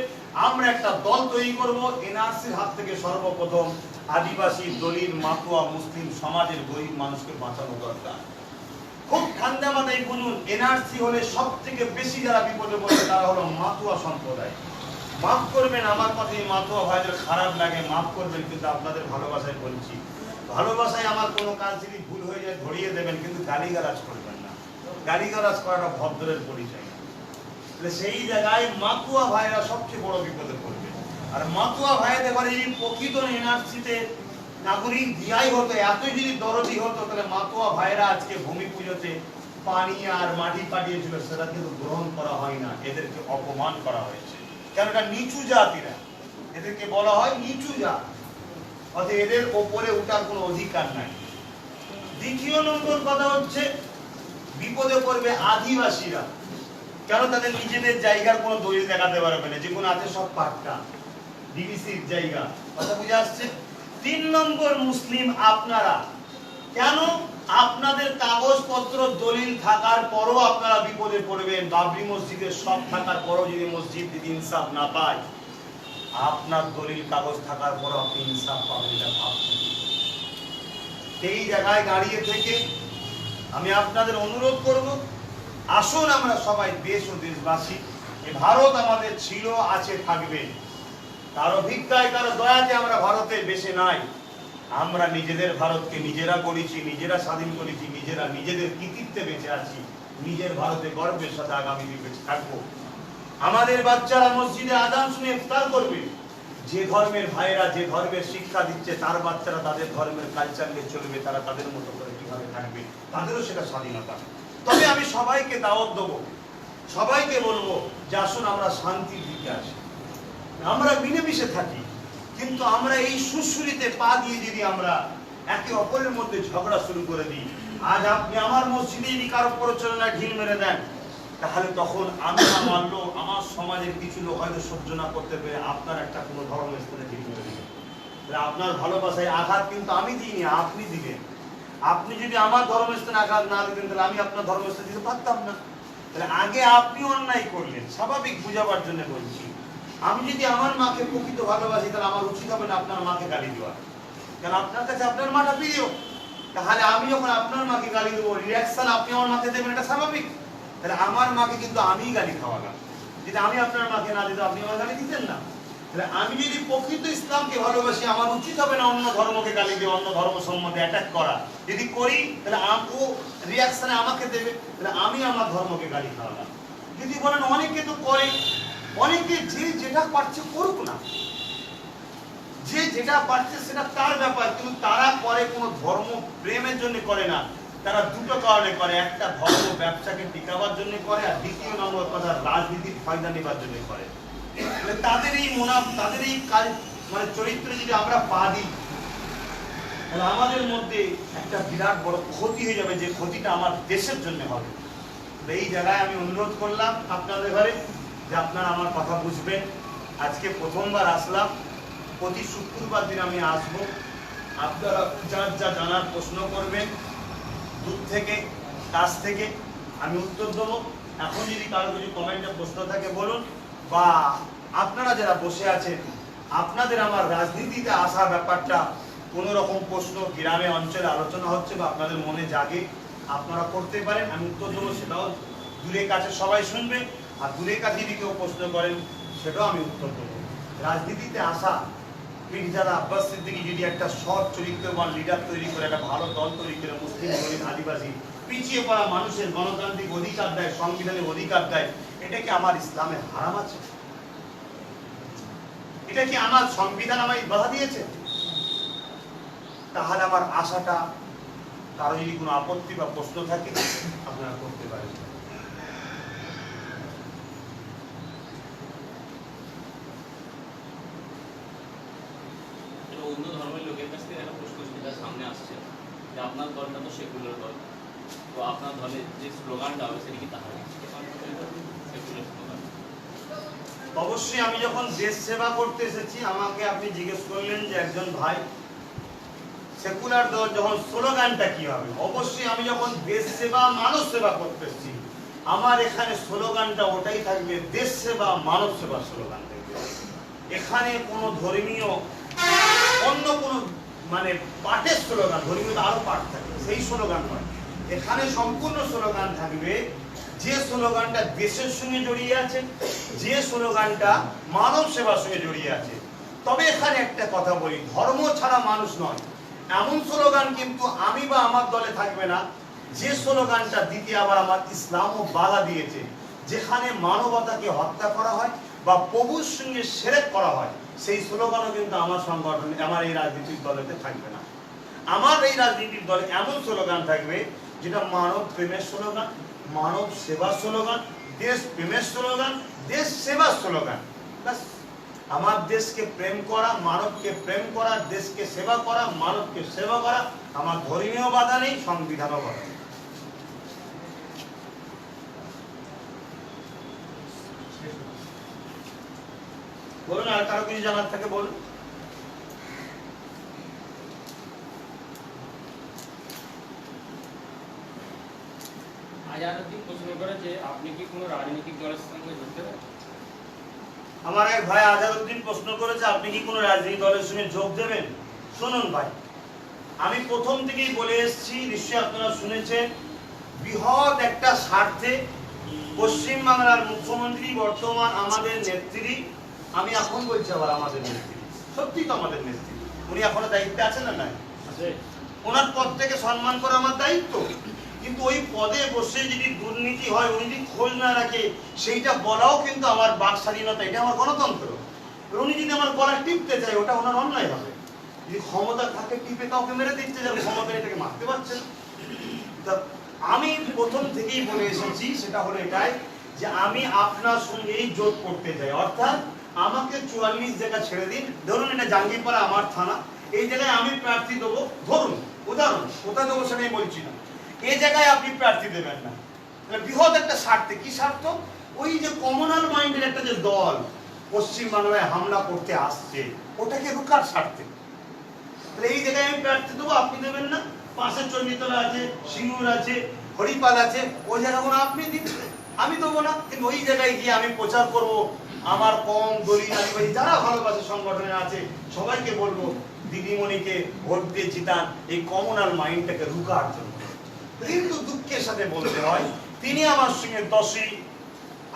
আমরা একটা দল তৈরি করব। এনআরসির হাত থেকে সর্বপ্রথম আদিবাসী, দলিত, মাতুয়া, মুসলিম সমাজের গরিব মানুষকে বাঁচানো দরকার। খুব ঠান্ডা মাথায় বলুন, এনআরসি হলে সব থেকে বেশি যারা বিপদে পড়বে তারা হলো মাতুয়া সম্প্রদায়। মাফ করবেন, আমার কথা এই মাতুয়া ভাইদের খারাপ লাগে, মাফ করবেন, কিন্তু আপনাদের ভালোবাসায় বলছি। ভালোবাসায় আমার কোনো কাজ যদি ভুল হয়ে যায় ধরিয়ে দেবেন, কিন্তু গালিগালাজ করবেন না। গালিগালাজ করাটা ভদ্রের পরিচয়। সেই জায়গায় মাতুয়া ভাইরা সবচেয়ে বড় বিপদে পড়বে। আর মাতুয়া ভাইদের ঘরে যদি প্রকৃত এনআরসিতে নাগরিক দিয়াই হতো, এতই যদি দরদি হতো, তাহলে মাতুয়া ভাইরা আজকে ভূমি পুজোতে পানি আর মাটি পাঠিয়েছিল, সেটা কিন্তু গ্রহণ করা হয় না, এদেরকে অপমান করা হয়েছে। কেন? এটা নিচু জাতিরা, এদেরকে বলা হয় নিচু জাত, অর্থাৎ এদের ওপরে উঠার কোনো অধিকার নাই। দ্বিতীয় নম্বর কথা হচ্ছে বিপদে পড়বে আদিবাসীরা। কেন? তাদের নিজেদের জায়গার কোনো দলিল দেখাতে পারবে না, যেগুলো আছে সব পাট্টা, ডিবিসির জায়গা। কথা বুঝে আসছে? 3 নম্বর মুসলিম আপনারা। কেন? আপনাদের কাগজপত্র দলিল থাকার পরও আপনারা বিপদে পড়বেন। বাবরি মসজিদের সব থাকার পরও যদি মসজিদ ইনসাফ না পায়, আপনার দলিল কাগজ থাকার পরও আপনি ইনসাফ পাবেন, এটা ভাবছেন। এই জায়গায় দাঁড়িয়ে থেকে আমি আপনাদের অনুরোধ করব, আসুন আমরা সবাই দেশ ও দেশবাসী, এই ভারত আমাদের ছিল, আছে, থাকবে। কারো ভিক্ষায় কারো দয়াতে আমরা ভারতের বেশি নাই। আমরা নিজেদের ভারতকে নিজেরা করেছি, নিজেরা স্বাধীন করেছি, নিজেরা নিজেদের কৃতিত্বে বেঁচে আছি। নিজের ভারতে গর্বের সাথে আগামী দিন বেঁচে থাকবো। আমাদের বাচ্চারা মসজিদে আযান শুনে ইফতার করবে। যে ধর্মের ভাইরা যে ধর্মের শিক্ষা দিচ্ছে, তার বাচ্চারা তাদের ধর্মের কালচার নিয়ে চলবে, তারা তাদের মতো করে কিভাবে থাকবে, তাদেরও সেটা স্বাধীনতা। তবে আমি সবাইকে দাওয়াত দেবো, সবাইকে বলবো যে আসুন আমরা শান্তির দিকে আসি, আমরা মিলেমিশে থাকি। কিন্তু আমরা এই সুশুরিতে পা দিয়ে যদি আমরা একে অপরের মধ্যে ঝগড়া শুরু করে দিই, আজ আপনি আমার মসজিদে যদি কারো প্রচলনায় ঢিল মেরে দেন, তাহলে তখন আমি না মানলেও আমার সমাজের কিছু লোক হয়তো সহ্য না করতে পেরে আপনার একটা কোনো ধর্মস্থানে ঢিল মেরে দিবেন। আপনার ভালোবাসায় আঘাত কিন্তু আমি দিইনি, আপনি দিবেন। আপনি যদি আমার ধর্মস্থানে আঘাত না দিতেন, তাহলে আমি আপনার ধর্মস্থানে দিতে পারতাম না। তাহলে আগে আপনি অন্যায় করলেন, স্বাভাবিক বুঝাবার জন্য বলছি। আমি যদি আমার মাকে প্রকৃত ভালোবাসি, তাহলে আমার উচিত হবে না আপনার মাকে গালি দেওয়া। কেন? আপনার কাছে আপনার মাটা প্রিয়। তাহলে আমি যখন আপনার মাকে গালি দেবো, রিয়াকশন আপনি আমার মাকে দেবেন, এটা স্বাভাবিক। তাহলে আমার মাকে কিন্তু আমিই গালি খাওয়ালাম। যদি আমি আপনার মাকে না দিতাম, আপনি আমার গালি দিতেন না। তাহলে আমি যদি প্রকৃত ইসলামকে ভালোবাসি, আমার উচিত হবে না অন্য ধর্মকে গালি দিয়ে, অন্য ধর্ম সম্বন্ধে অ্যাটাক করা। যদি করি, তাহলে ও রিয়াকশনে আমাকে দেবে, তাহলে আমি আমার ধর্মকে গালি খাওয়ালাম। যদি বলেন অনেকে তো করে, অনেকে যে যেটা পারছে করুক না, যে যেটা পারছে সেটা তার ব্যাপার, কিন্তু তারা করে কোনো ধর্ম প্রেমের জন্য করে না। তারা দুটো কারণে করে, একটা ধর্ম ব্যবসাকে টিকাবার জন্য করে, আর দ্বিতীয় নম্বর কথা রাজনীতির ফায়দা নেবার জন্য করে। তাদের এই তাদের এই কাজ মানে চরিত্রে যদি আমরা পা দিই, তাহলে আমাদের মধ্যে একটা বিরাট বড় ক্ষতি হয়ে যাবে, যে ক্ষতিটা আমার দেশের জন্য হবে। এই জায়গায় আমি অনুরোধ করলাম আপনাদের ঘরে যে আপনারা আমার কথা বুঝবেন। আজকে প্রথমবার আসলাম, প্রতি শুক্রবার দিন আমি আসবো। আপনারা যার যা জানার প্রশ্ন করবেন, দূর থেকে কাছ থেকে আমি উত্তর দেবো। এখন যদি কারো কিছু কমেন্টে প্রশ্ন থাকে বলুন, বা আপনারা যারা বসে আছেন, আপনাদের আমার রাজনীতিতে আসা ব্যাপারটা কোনো রকম প্রশ্ন গ্রামে অঞ্চলে আলোচনা হচ্ছে বা আপনাদের মনে জাগে, আপনারা করতে পারেন, আমি উত্তর দেবো। সেটাও দূরে কাছে সবাই শুনবে, আর দূরে কাছে যদি কেউ প্রশ্ন করেন সেটাও আমি উত্তর দেবো। রাজনীতিতে আসা মির্জা আব্বাস সিদ্দিকী যদি একটা সৎ চরিত্রবান লিডার তৈরি করে, একটা ভালো দল তৈরি করে, মুসলিম দলিত আদিবাসী পিছিয়ে পড়া মানুষের গণতান্ত্রিক অধিকার দেয়, সংবিধানের অধিকার দেয়, এটা কি আমার ইসলামে হারাম আছে? এটা কি আমার সংবিধান আমায় বাধা দিয়েছে? তাহলে আমার আশাটা, কারো যদি কোনো আপত্তি বা প্রশ্ন থাকে আপনারা করতে পারেন। অন্য ধর্মের লোকের কাছ থেকে একটা প্রশ্ন সেটা সামনে আসছে যে আপনার দলটা তো সেকুলার দল, তো আপনার দলের যে স্লোগানটা হবে সেটা কি তাহলে সেকুলার স্লোগান? অবশ্যই। আমি যখন দেশ সেবা করতে এসেছি, আমাকে আপনি জিজ্ঞেস করলেন যে একজন ভাই সেকুলার দল যখন স্লোগানটা কি হবে, অবশ্যই আমি যখন দেশ সেবা মানব সেবা করতে এসেছি, আমার এখানে স্লোগানটা ওটাই থাকবে, দেশ সেবা মানব সেবা স্লোগান থাকবে। এখানে কোনো ধর্মীয় অন্য কোনো মানে পাঠের স্লোগান, ধর্মীয় আরো পাঠ থাকে, সেই স্লোগান নয়। এখানে সম্পূর্ণ স্লোগান থাকবে যে স্লোগানটা দেশের সঙ্গে জড়িয়ে আছে, যে স্লোগানটা মানব সেবার সঙ্গে জড়িয়ে আছে। তবে এখানে একটা কথা বলি, ধর্ম ছাড়া মানুষ নয় এমন স্লোগান কিন্তু আমি বা আমার দলে থাকবে না যে স্লোগানটা দিতে আবার আমার ইসলামও বাধা দিয়েছে, যেখানে মানবতাকে হত্যা করা হয় বা প্রভুর সঙ্গে শিরক করা হয়, সেই স্লোগানও কিন্তু আমার সংগঠনে, আমার এই রাজনীতির দলেতে থাকবে না। আমার এই রাজনীতির দলে এমন স্লোগান থাকবে যেটা মানব প্রেমের স্লোগান, মানব সেবার স্লোগান, দেশ প্রেমের স্লোগান, দেশ সেবার স্লোগান। আমার দেশকে প্রেম করা, মানবকে প্রেম করা, দেশকে সেবা করা, মানবকে সেবা করা আমার ধর্মীয় বাধা নেই, সংবিধানও বাধা নেই। বলুন, আর কারো কিছু জানার থাকে বলুন। আজাদউদ্দিন প্রশ্ন করেছে আপনি কি কোনো রাজনৈতিক দলের সঙ্গে যুক্ত হবেন? আমার এক ভাই আজাদউদ্দিন প্রশ্ন করেছে আপনি কি কোনো রাজনৈতিক দলের সঙ্গে যোগ দেবেন। শুনুন ভাই, আমি প্রথম থেকেই বলে এসেছি, নিশ্চয়ই আপনারা শুনেছেন, বৃহৎ একটা স্বার্থে পশ্চিমবাংলার মুখ্যমন্ত্রী বর্তমান আমাদের নেত্রী, আমি এখন বলছি আবার আমাদের নেত্রী, সত্যি তো আমাদের নেত্রী, উনি এখনো দায়িত্বে আছেন না নাই? ওনার পদ থেকে সম্মান করা আমার দায়িত্ব, কিন্তু ওই পদে বসে যদি দুর্নীতি হয়, উনি যদি খোঁজ না রাখে, সেইটা বলাও কিন্তু আমার বাক স্বাধীনতা, এটা আমার গণতন্ত্র। উনি যদি আমার গলা টিপতে চায়, ওটা ওনার অন্যায় হবে। যদি ক্ষমতা থাকে টিপে কাউকে মেরে দিচ্ছে, যার ক্ষমতা এটাকে মারতে পারছে না। তা আমি প্রথম থেকেই বলে এসেছি, সেটা হলো এটাই যে আমি আপনার সঙ্গেই জোট করতে চাই, অর্থাৎ আমাকে 44 জায়গা ছেড়ে দিন। ধরুন এটা জাঙ্গিপাড়া আমার থানা, এই জায়গায় আমি প্রার্থী দেবো, ধরুন উদাহরণ, কোথায় দেবো সেটাই বলছি না, এই জায়গায় আপনি প্রার্থী দেবেন না। বৃহৎ একটা স্বার্থে, কি স্বার্থ? ওই যে কমনাল মাইন্ডের একটা যে দল পশ্চিমবাংলায় হামলা করতে আসছে, ওটাকে রুকার স্বার্থে এই জায়গায় আমি প্রার্থী দেবো, আপনি দেবেন না। পাশে চণ্ডীতলা আছে, সিঙ্গুর আছে, হরিপাল আছে, ওই জায়গাগুলো আপনি দিন, আমি দেবো না। কিন্তু ওই জায়গায় গিয়ে আমি প্রচার করব, আমার কম দলিত আদিবাসী যারা ভালোবাসে সংগঠনে আছে সবাইকে বলবো দিদিমণিকে ভোট দিয়ে জিতান, এই কমনাল মাইন্ডটাকে রুকার জন্য। কিন্তু দুঃখের সাথে বলতে হয়, তিনি আমার সঙ্গে 10ই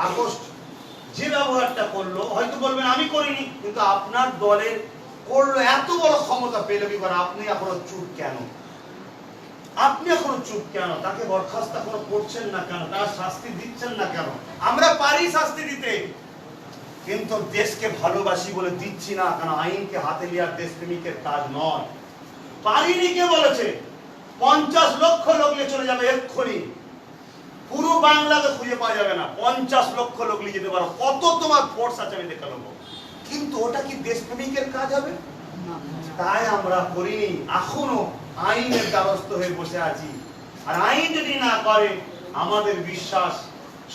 আগস্ট যে ব্যবহারটা করলো, হয়তো বলবেন আমি করিনি, কিন্তু আপনার দলের করলো, এত বড় ক্ষমতা পেল কি করে? আপনি এখনো চুপ কেন? আপনি এখনো চুপ কেন? তাকে বরখাস্ত এখনো করছেন না কেন? তার শাস্তি দিচ্ছেন না কেন? আমরা পারি শাস্তি দিতে, কিন্তু দেশকে ভালোবাসি বলে দিচ্ছি না, কারণ আইনকে হাতে নেওয়ার দেশপ্রেমিকের কাজ নয়। পারিনি কে বলেছে? 50 লক্ষ লোক নিয়ে চলে যাবে এক্ষুনি, পুরো বাংলাকে খুঁজে পাওয়া যাবে না, 50 লক্ষ লোক নিয়ে যেতে পারো, কত তোমার ফোর্স আছে আমি দেখে নেবো, কিন্তু ওটা কি দেশপ্রেমিকের কাজ হবে? তাই আমরা করিনি, এখনো আইনের দ্বারস্থ হয়ে বসে আছি। আর আইন যদি না করে, আমাদের বিশ্বাস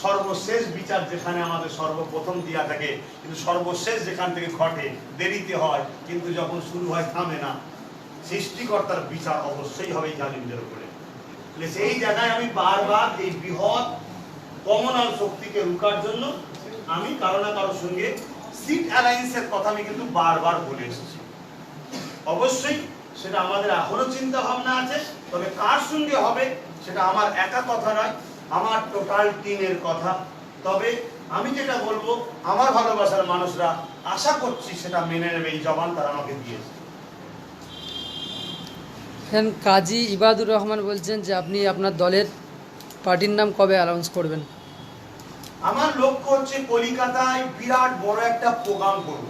সর্বশেষ বিচার যেখানে আমাদের সর্বপ্রথম দিয়া থাকে, কিন্তু সর্বশেষ যেখান থেকে ঘটে দেরিতে হয়, কিন্তু যখন শুরু হয় থামে না। সৃষ্টিকর্তার বিচার অবশ্যই হবে জালিমদের উপরে। সেই জায়গায় আমি বারবার এই বৃহৎ কমনাল শক্তিকে রুকার জন্য আমি কারো না কারোর সঙ্গে সিট অ্যালায়েন্সের কথা আমি কিন্তু বারবার বলে এসেছি। অবশ্যই সেটা আমাদের এখনো চিন্তা ভাবনা আছে, তবে কার সঙ্গে হবে সেটা আমার একা কথা নয়, আমার টোটাল টিমের কথা। তবে আমি যেটা বলবো, আমার ভালোবাসার মানুষরা আশা করছি সেটা মেনে নেবে, এই জবান তারা আমাকে দিয়েছে। কাজী ইবাদুর রহমান বলছেন যে আপনি আপনার দলের পার্টির নাম কবে অ্যানাউন্স করবেন? আমার লক্ষ্য হচ্ছে কলিকাতায় বিরাট বড় একটা প্রোগ্রাম করব,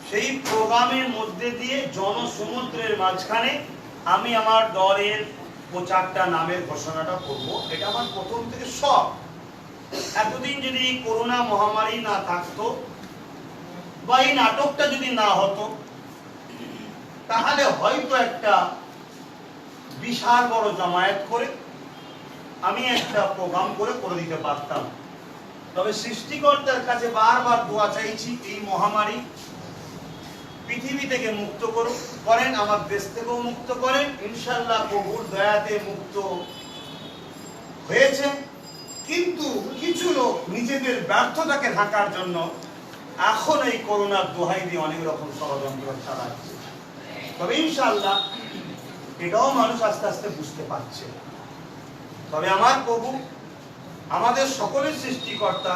সেই প্রোগ্রামের মধ্যে দিয়ে জনসমুদ্রের মাঝখানে আমি আমার দলের 4টা নামের ঘোষণাটা করব। এটা আমার প্রথম থেকে সব। এতদিন যদি করোনা মহামারী না থাকতো বা এই নাটকটা যদি না হতো, তাহলে হয়তো একটা বিশাল বড় জামায়াত করে আমি একটা প্রোগ্রাম করে দিতে পারতাম। তবে সৃষ্টিকর্তার কাছে বারবার দোয়া চাইছি, এই মহামারী পৃথিবী থেকে মুক্ত করেন, আমার দেশ থেকেও মুক্ত করেন। ইনশাআল্লাহ প্রভুর দয়াতে মুক্ত হয়েছে, কিন্তু কিছু লোক নিজেদের ব্যর্থতাকে ঢাকার জন্য এখন এই করোনার দোহাই দিয়ে অনেক রকম ষড়যন্ত্র চালাচ্ছে। তবে ইনশাআল্লাহ এটাও মানুষ আস্তে আস্তে বুঝতে পারছে। তবে আমার প্রভু আমাদের সকলের সৃষ্টিকর্তা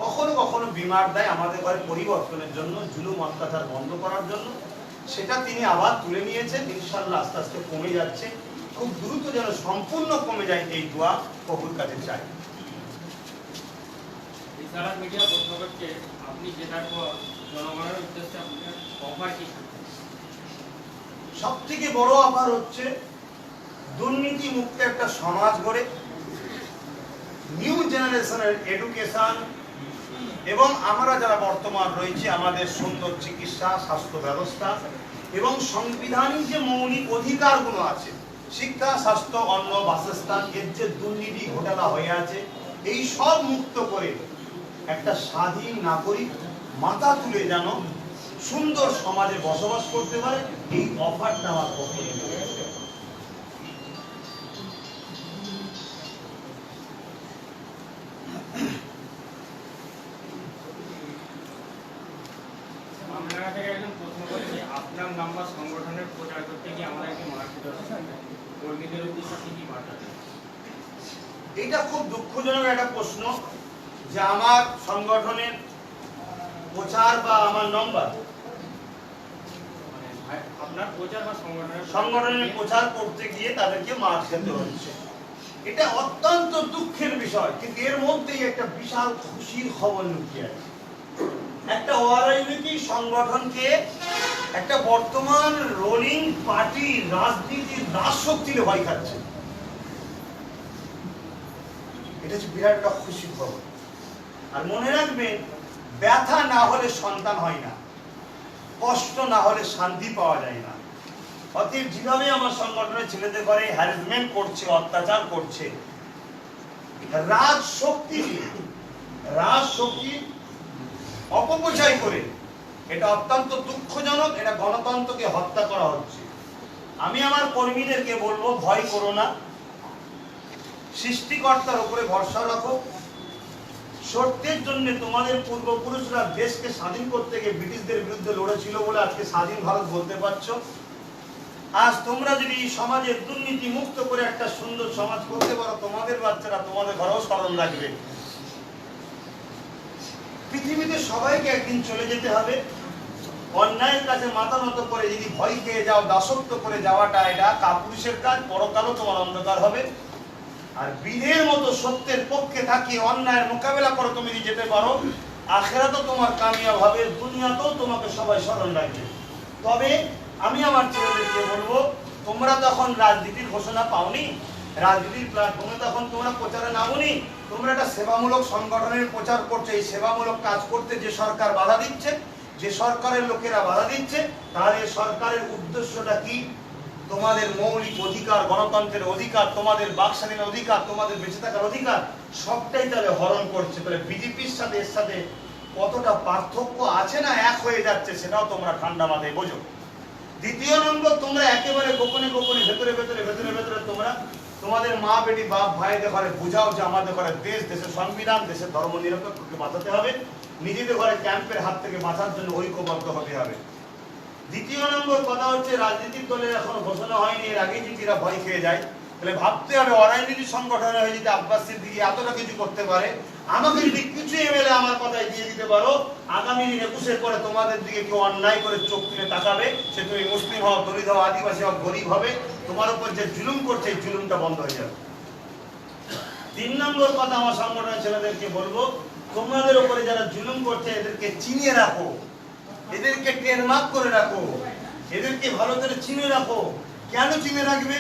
কখনো কখনো বিমার দেয় আমাদের ঘরে পরিবর্তনের জন্য, জুলুম অত্যাচার বন্ধ করার জন্য। সেটা তিনি আবার তুলে নিয়েছেন, ইনশাআল্লাহ আস্তে আস্তে কমে যাচ্ছে। খুব দ্রুত যেন সম্পূর্ণ কমে যায়, এই দোয়া প্রভুর কাছে চাই। এছাড়া মিডিয়া প্রশ্ন করছে, আপনি জেতার পর জনগণের উদ্দেশ্যে আপনার অফার কি? সব থেকে বড় অফার হচ্ছে দুর্নীতি মুক্ত একটা সমাজ গড়ে, নিউ জেনারেশনের এডুকেশন, এবং আমরা যারা বর্তমান রয়েছে আমাদের সুন্দর চিকিৎসা, স্বাস্থ্য ব্যবস্থা এবং সাংবিধানিক যে মৌলিক অধিকারগুলো আছে, শিক্ষা, স্বাস্থ্য, অন্ন, বাসস্থান, এর যে দুর্নীতি ঘোটালা হয়ে আছে, এই সব মুক্ত করে একটা স্বাধীন নাগরিক মাথা তুলে যেন সুন্দর সমাজে বসবাস করতে পারে, এই অফারটা আমার পক্ষে নিয়ে গেছে। আপনার থেকে একজন প্রশ্ন করছে, আপনার নাম্বার সংগঠনের প্রচার করতে গিয়ে আমাদেরকে মারপিট হচ্ছে, কর্মীদের উদ্দেশ্যে কি কি বার্তা দেন? এটা খুব দুঃখজনক একটা প্রশ্ন যে আমার সংগঠনের প্রচার বা আমার নম্বর, মানে আপনার প্রচার বা সংগঠনের প্রচার করতে গিয়ে তাদেরকে মার খেতে হচ্ছে। এটা অত্যন্ত দুঃখের বিষয়, কিন্তু এর মধ্যেই একটা বিশাল খুশির খবর লুকিয়ে আছে। একটা অরাজনৈতিক সংগঠনকে একটা বর্তমান রোলিং পার্টি রাজনীতির দাস শক্তিতে ভয় খাচ্ছে, এটা হচ্ছে বিরাট একটা খুশির খবর। আর মনে রাখবেন, ব্যথা না হলে সন্তান হয় না, কষ্ট না হলে শান্তি পাওয়া যায় না। অতএব যেভাবে আমার সংগঠনের ছেলেদের ঘরে হ্যারাসমেন্ট করছে, অত্যাচার করছে, রাজশক্তি অপপ্রচার করে, এটা অত্যন্ত দুঃখজনক। এটা গণতন্ত্রকে হত্যা করা হচ্ছে। আমি আমার কর্মীদেরকে বলবো, ভয় করো না, সৃষ্টিকর্তার উপরে ভরসা রাখো। সত্যের জন্য তোমাদের পূর্বপুরুষরা দেশকে স্বাধীন করতে গিয়ে ব্রিটিশদের বিরুদ্ধে লড়েছিল বলে আজকে স্বাধীন ভারত বলতে পারছো। আজ তোমরা যদি এই সমাজের দুর্নীতি মুক্ত করে একটা সুন্দর সমাজ করতে পারো, তোমাদের বাচ্চারা তোমাদের ঘরেও স্মরণ রাখবে। পৃথিবীতে সবাইকে একদিন চলে যেতে হবে। অন্যায়ের কাছে মাথা নত করে যদি ভয় খেয়ে যাও, দাসত্ব করে যাওয়াটা এটা কাপুরুষের কাজ, পরকালও তোমার অন্ধকার হবে। আর বীরের মতো সত্যের পক্ষে থাকিয়ে অন্যায়ের মোকাবেলা করে তুমি যদি যেতে পারো, আখিরাতেও তোমার কামিয়াব হবে, দুনিয়াতেও তোমাকে সবাই স্মরণ রাখবে। তবে আমি আমার ছেলেদেরকে বলবো, তোমরা তখন রাজনীতির ঘোষণা পাওনি, রাজনীতির প্ল্যাটফর্মে তখন তোমরা প্রচারে নামোনি, তোমরা একটা সেবামূলক সংগঠনের প্রচার করছো। এই সেবামূলক কাজ করতে যে সরকার বাধা দিচ্ছে, যে সরকারের লোকেরা বাধা দিচ্ছে, তাহলে সরকারের উদ্দেশ্যটা কি? তোমাদের মৌলিক অধিকার, গণতন্ত্রের অধিকার, তোমাদের বাকস্বাধীনের অধিকার, তোমাদের বেঁচে থাকার অধিকার, সবটাই তাহলে হরণ করছে। তাহলে বিজেপির সাথে এর সাথে কতটা পার্থক্য আছে না এক হয়ে যাচ্ছে, সেটাও তোমরা ঠান্ডা মাথায় বোঝো। দ্বিতীয় নম্বর, তোমরা একেবারে গোপনে গোপনে ভেতরে ভেতরে ভেতরে ভেতরে তোমরা তোমাদের মা বেটি বাপ ভাইদের ঘরে বুঝাও যে আমাদের ঘরে দেশ, দেশের সংবিধান, দেশের ধর্ম নিরপেক্ষকে বাঁচাতে হবে, নিজেদের ঘরে ক্যাম্পের হাত থেকে বাঁচার জন্য ঐক্যবদ্ধ হতে হবে। দ্বিতীয় নম্বর কথা হচ্ছে, রাজনৈতিক দলের এখনো ঘোষণা হয়নি, এর আগেই যদি এরা ভয় খেয়ে যায়, তাহলে ভাবতে হবে অরাজনৈতিক সংগঠনে হয়ে যদি আব্বাস সিদ্দিকী এতটা কিছু করতে পারে, আমাকে যদি কিছু এমএলএ আমার কথায় দিয়ে দিতে পারো, আগামী দিন 21-এর পরে তোমাদের দিকে কেউ অন্যায় করে চোখ তুলে তাকাবে, সে তুমি মুসলিম হও, দলিত হও, আদিবাসী হও, গরিব হবে, তোমার উপর যে জুলুম করছে এই জুলুমটা বন্ধ হয়ে যাবে। 3 নম্বর কথা আমার সংগঠনের ছেলেদেরকে বলবো, তোমাদের উপরে যারা জুলুম করছে এদেরকে চিনিয়ে রাখো, এদেরকে ট্রেডমার্ক করে রাখো, এদেরকে ভালো করে চিনে রাখো। কেন চিনে রাখবে?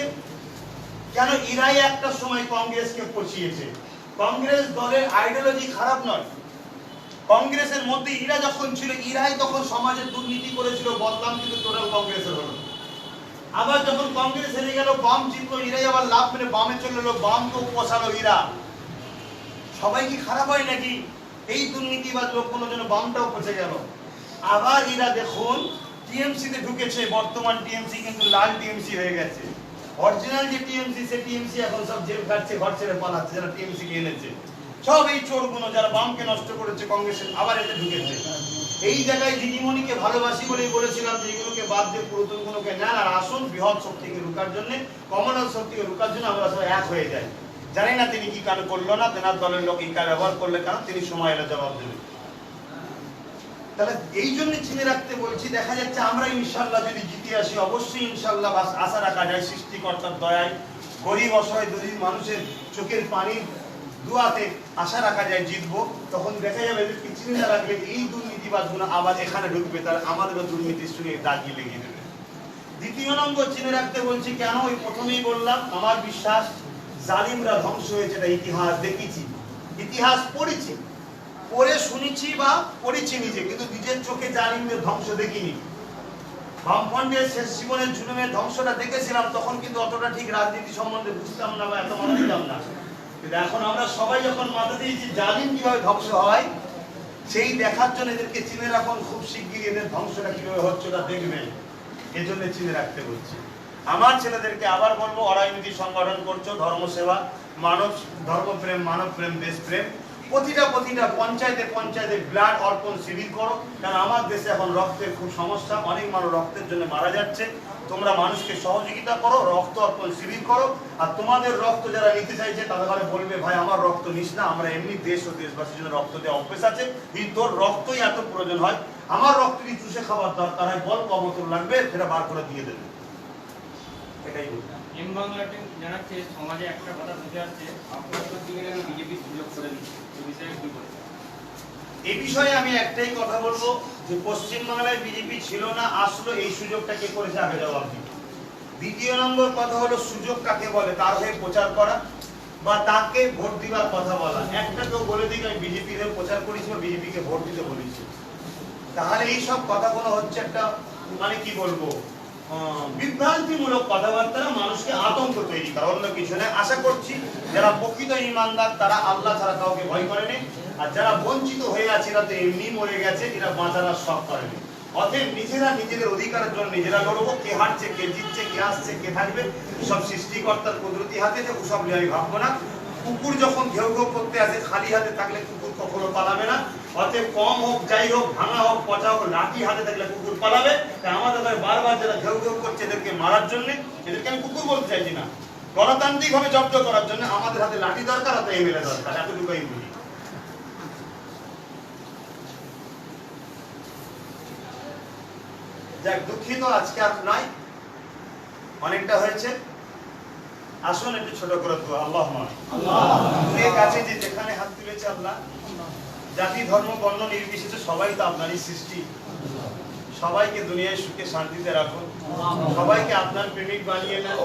কেন ইরাই একটা সময় কংগ্রেসকে পচিয়েছে। কংগ্রেস দলের আইডিওলজি খারাপ নয়, কংগ্রেসের মধ্যে ইরা যখন ছিল, ইরাই তখন সমাজের দুর্নীতি করেছিল, বদনাম কিন্তু টোটাল কংগ্রেসের হলো। আবার যখন কংগ্রেস হেরে গেল, বাম জিতলো, ইরাই আবার লাভ মেরে বামে চলে এলো, বামকে উপসালো ইরা। সবাই কি খারাপ হয় নাকি? এই দুর্নীতিবাদ লোকগুলোর জন্য বামটাও পচে গেল। আবার এরা দেখুন টিএমসিতে ঢুকেছে, বর্তমান টিএমসি কিন্তু লাল টিএমসি হয়ে গেছে। অরিজিনাল যে টিএমসি, সে টিএমসি এখন সব জেল কাটছে, ঘর ছেড়ে পালাচ্ছে, যারা টিএমসি কে এনেছে। সব এই চোরগুলো যারা বামকে নষ্ট করেছে কংগ্রেসের, আবার এতে ঢুকেছে। এই জায়গায় দিদিমণিকে ভালোবাসি বলেই বলেছিলাম যে এগুলোকে বাদ দিয়ে পুরাতনগুলোকে নেন আর আসুন বৃহৎ শক্তিকে রুখার জন্য, কমনাল শক্তিকে রুখার জন্য আমরা সবাই এক হয়ে যাই। জানি না তিনি কি কাজ করলো না, তেনার দলের লোক এই কাজ ব্যবহার করলে কেন, তিনি সময় এলে জবাব দেবেন। তাহলে এই জন্য চিনে রাখতে বলছি। দেখা যাচ্ছে আমরা ইনশাল্লাহ যদি জিতে আসি, অবশ্যই ইনশাল্লাহ আশা রাখা যায় সৃষ্টিকর্তার দয়ায়, গরিব অসহায় দরিদ্র মানুষের চোখের পানি দুয়াতে আশা রাখা যায় জিতবো। তখন দেখা যাবে এদেরকে চিনে না রাখলে এই দুর্নীতিবাজগুলো আবার এখানে ঢুকবে, তার আমাদেরও দুর্নীতির সঙ্গে দাগি লেগে দেবে। দ্বিতীয় নম্বর চিনে রাখতে বলছি কেন, ওই প্রথমেই বললাম আমার বিশ্বাস জালিমরা ধ্বংস হয়েছে, এটা ইতিহাস দেখেছি, ইতিহাস পড়েছি, পড়ে শুনেছি বা পড়েছি নিজে, কিন্তু নিজের চোখে জালিমদের ধ্বংস দেখিনি। বামফ্রন্টের শেষ জীবনের জুলুমের ধ্বংসটা দেখেছিলাম, তখন কিন্তু অতটা ঠিক রাজনীতি সম্বন্ধে বুঝতাম না বা এত মাথা দিতাম না। কিন্তু এখন আমরা সবাই যখন মাথা দিয়েছি জালিম কিভাবে ধ্বংস হয়, সেই দেখার জন্য এদেরকে চিনে রাখুন, খুব শিগগিরই এদের ধ্বংসটা কিভাবে হচ্ছে ওটা দেখবেন, এজন্য চিনে রাখতে বলছি। আমার ছেলেদেরকে আবার বলবো, অরাজনীতি সংগঠন করছো, ধর্মসেবা, মানব ধর্মপ্রেম, মানবপ্রেম, দেশপ্রেম, প্রতিটা পঞ্চায়েতে ব্লাড অর্পণ শিবির করো। কারণ আমার দেশে এখন রক্তের খুব সমস্যা, অনেক মানুষ রক্তের জন্য মারা যাচ্ছে। তোমরা মানুষকে সহযোগিতা করো, রক্ত অর্পণ শিবির করো। আর তোমাদের রক্ত যারা নিতে চাইছে তাদের ঘরে বলবে, ভাই আমার রক্ত নিস না, আমরা এমনি দেশ ও দেশবাসীর জন্য রক্ত দেওয়া অভ্যেস আছে, কিন্তু তোর রক্তই এত প্রয়োজন হয়, আমার রক্ত যদি চুষে খাবার দরকার হয়, বল কমতর লাগবে, সেটা বার করে দিয়ে দেবে। এটাই বললাম। এম বাংলাতে জানাচ্ছে সমাজে একটা কথা বুঝে আসছে, আপনার দিকে বিজেপি সুযোগ করে দিচ্ছে, এই বিষয়ে কি বলবেন? এই বিষয়ে আমি একটাই কথা বলবো যে পশ্চিমবাংলায় বিজেপি ছিল না, আসলো, এই সুযোগটা কে করেছে আগে জবাব দিন। দ্বিতীয় নম্বর কথা হলো সুযোগ কাকে বলে, তার হয়ে প্রচার করা বা তাকে ভোট দিবার কথা বলা। একটা কেউ বলে দিক আমি বিজেপির হয়ে প্রচার করেছি বা বিজেপিকে ভোট দিতে বলেছি, তাহলে এই সব কথাগুলো হচ্ছে একটা মানে কি বলবো বিভ্রান্তিমূলক কথাবার্তা, মানুষকে আতঙ্ক তৈরি করা, অন্য কিছু না। আশা করছি যারা প্রকৃত ইমানদার তারা আল্লাহ ছাড়া কাউকে ভয় করেনি, আর যারা বঞ্চিত হয়ে আছে এরা তো এমনি মরে গেছে, এরা বাঁচার শখ করেনি। অতএব নিজেরা নিজেদের অধিকারের জন্য নিজেরা লড়বো। কে হারছে, কে জিতছে, কে আসছে, কে থাকবে, সব সৃষ্টিকর্তার কুদরতি হাতে, যে ওসব নিয়ে আমি ভাববো না। কুকুর যখন ঘেউ ঘেউ করতে আসে, খালি হাতে থাকলে কুকুর কখনো পালাবে না। অতএব কম হোক, যাই হোক, ভাঙা হোক, পচা হোক, লাঠি হাতে থাকলে কুকুর পালাবে। তাই আমাদের বারবার যারা ঘেউ ঘেউ করছে এদেরকে মারার জন্য, এদেরকে আমি কুকুর বলতে চাইছি না, গণতান্ত্রিক ভাবে জব্দ করার জন্য আমাদের হাতে লাঠি দরকার, হাতে এমএলএ দরকার, এতটুকুই বলি। যাক, দুঃখিত আজকে আর নয়, অনেকটা হয়েছে। আসুন একটু ছোট করে দোয়া। আল্লাহ কাছে যে যেখানে হাত তুলেছে আল্লাহ, জাতি ধর্ম বর্ণ নির্বিশেষে সবাই তো আপনারই সৃষ্টি, সবাইকে দুনিয়ায় সুখে শান্তিতে রাখুন, সবাইকে আপনার প্রেমিক বানিয়ে নেন,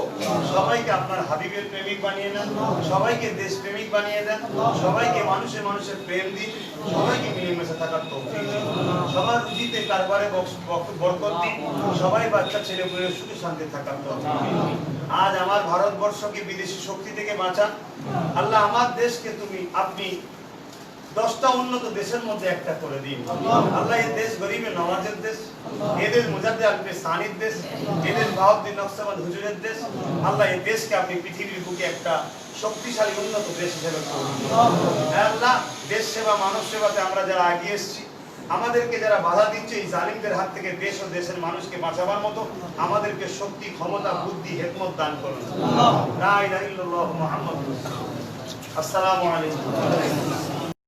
সবাইকে আপনার হাবিবের প্রেমিক বানিয়ে নেন, সবাইকে দেশ প্রেমিক বানিয়ে দেন, সবাইকে মানুষের মানুষের প্রেম দিন, সবাইকে মিলেমিশে থাকার তৌফিক দিন, সবার রুজিতে কারবারে বরকত দিন, সবাই বাচ্চা ছেলে মেয়ের সুখে শান্তি থাকার তৌফিক দিন। আজ আমার ভারতবর্ষকে বিদেশি শক্তি থেকে বাঁচান আল্লাহ, আমার দেশকে আপনি 10টা উন্নত দেশের মধ্যে একটা করে দিন আল্লাহ। এই দেশ গরিবে নওয়াজের দেশ, এদের মুজাদ্দে আলপে সানির দেশ, এদের বাহাউদ্দিন নকশবন্দ হুজুরের দেশ। আল্লাহ এই দেশকে আপনি পৃথিবীর বুকে একটা শক্তিশালী উন্নত দেশ হিসেবে করুন। আল্লাহ, দেশ সেবা মানব সেবাতে আমরা যারা এগিয়ে এসেছি, আমাদেরকে যারা বাধা দিচ্ছে এই জালিমদের হাত থেকে দেশ ও দেশের মানুষকে বাঁচাবার মতো আমাদেরকে শক্তি, ক্ষমতা, বুদ্ধি, হিকমত দান করুন। লা ইলাহা ইল্লাল্লাহু মুহাম্মাদুর রাসূলুল্লাহ। আসসালামু আলাইকুম।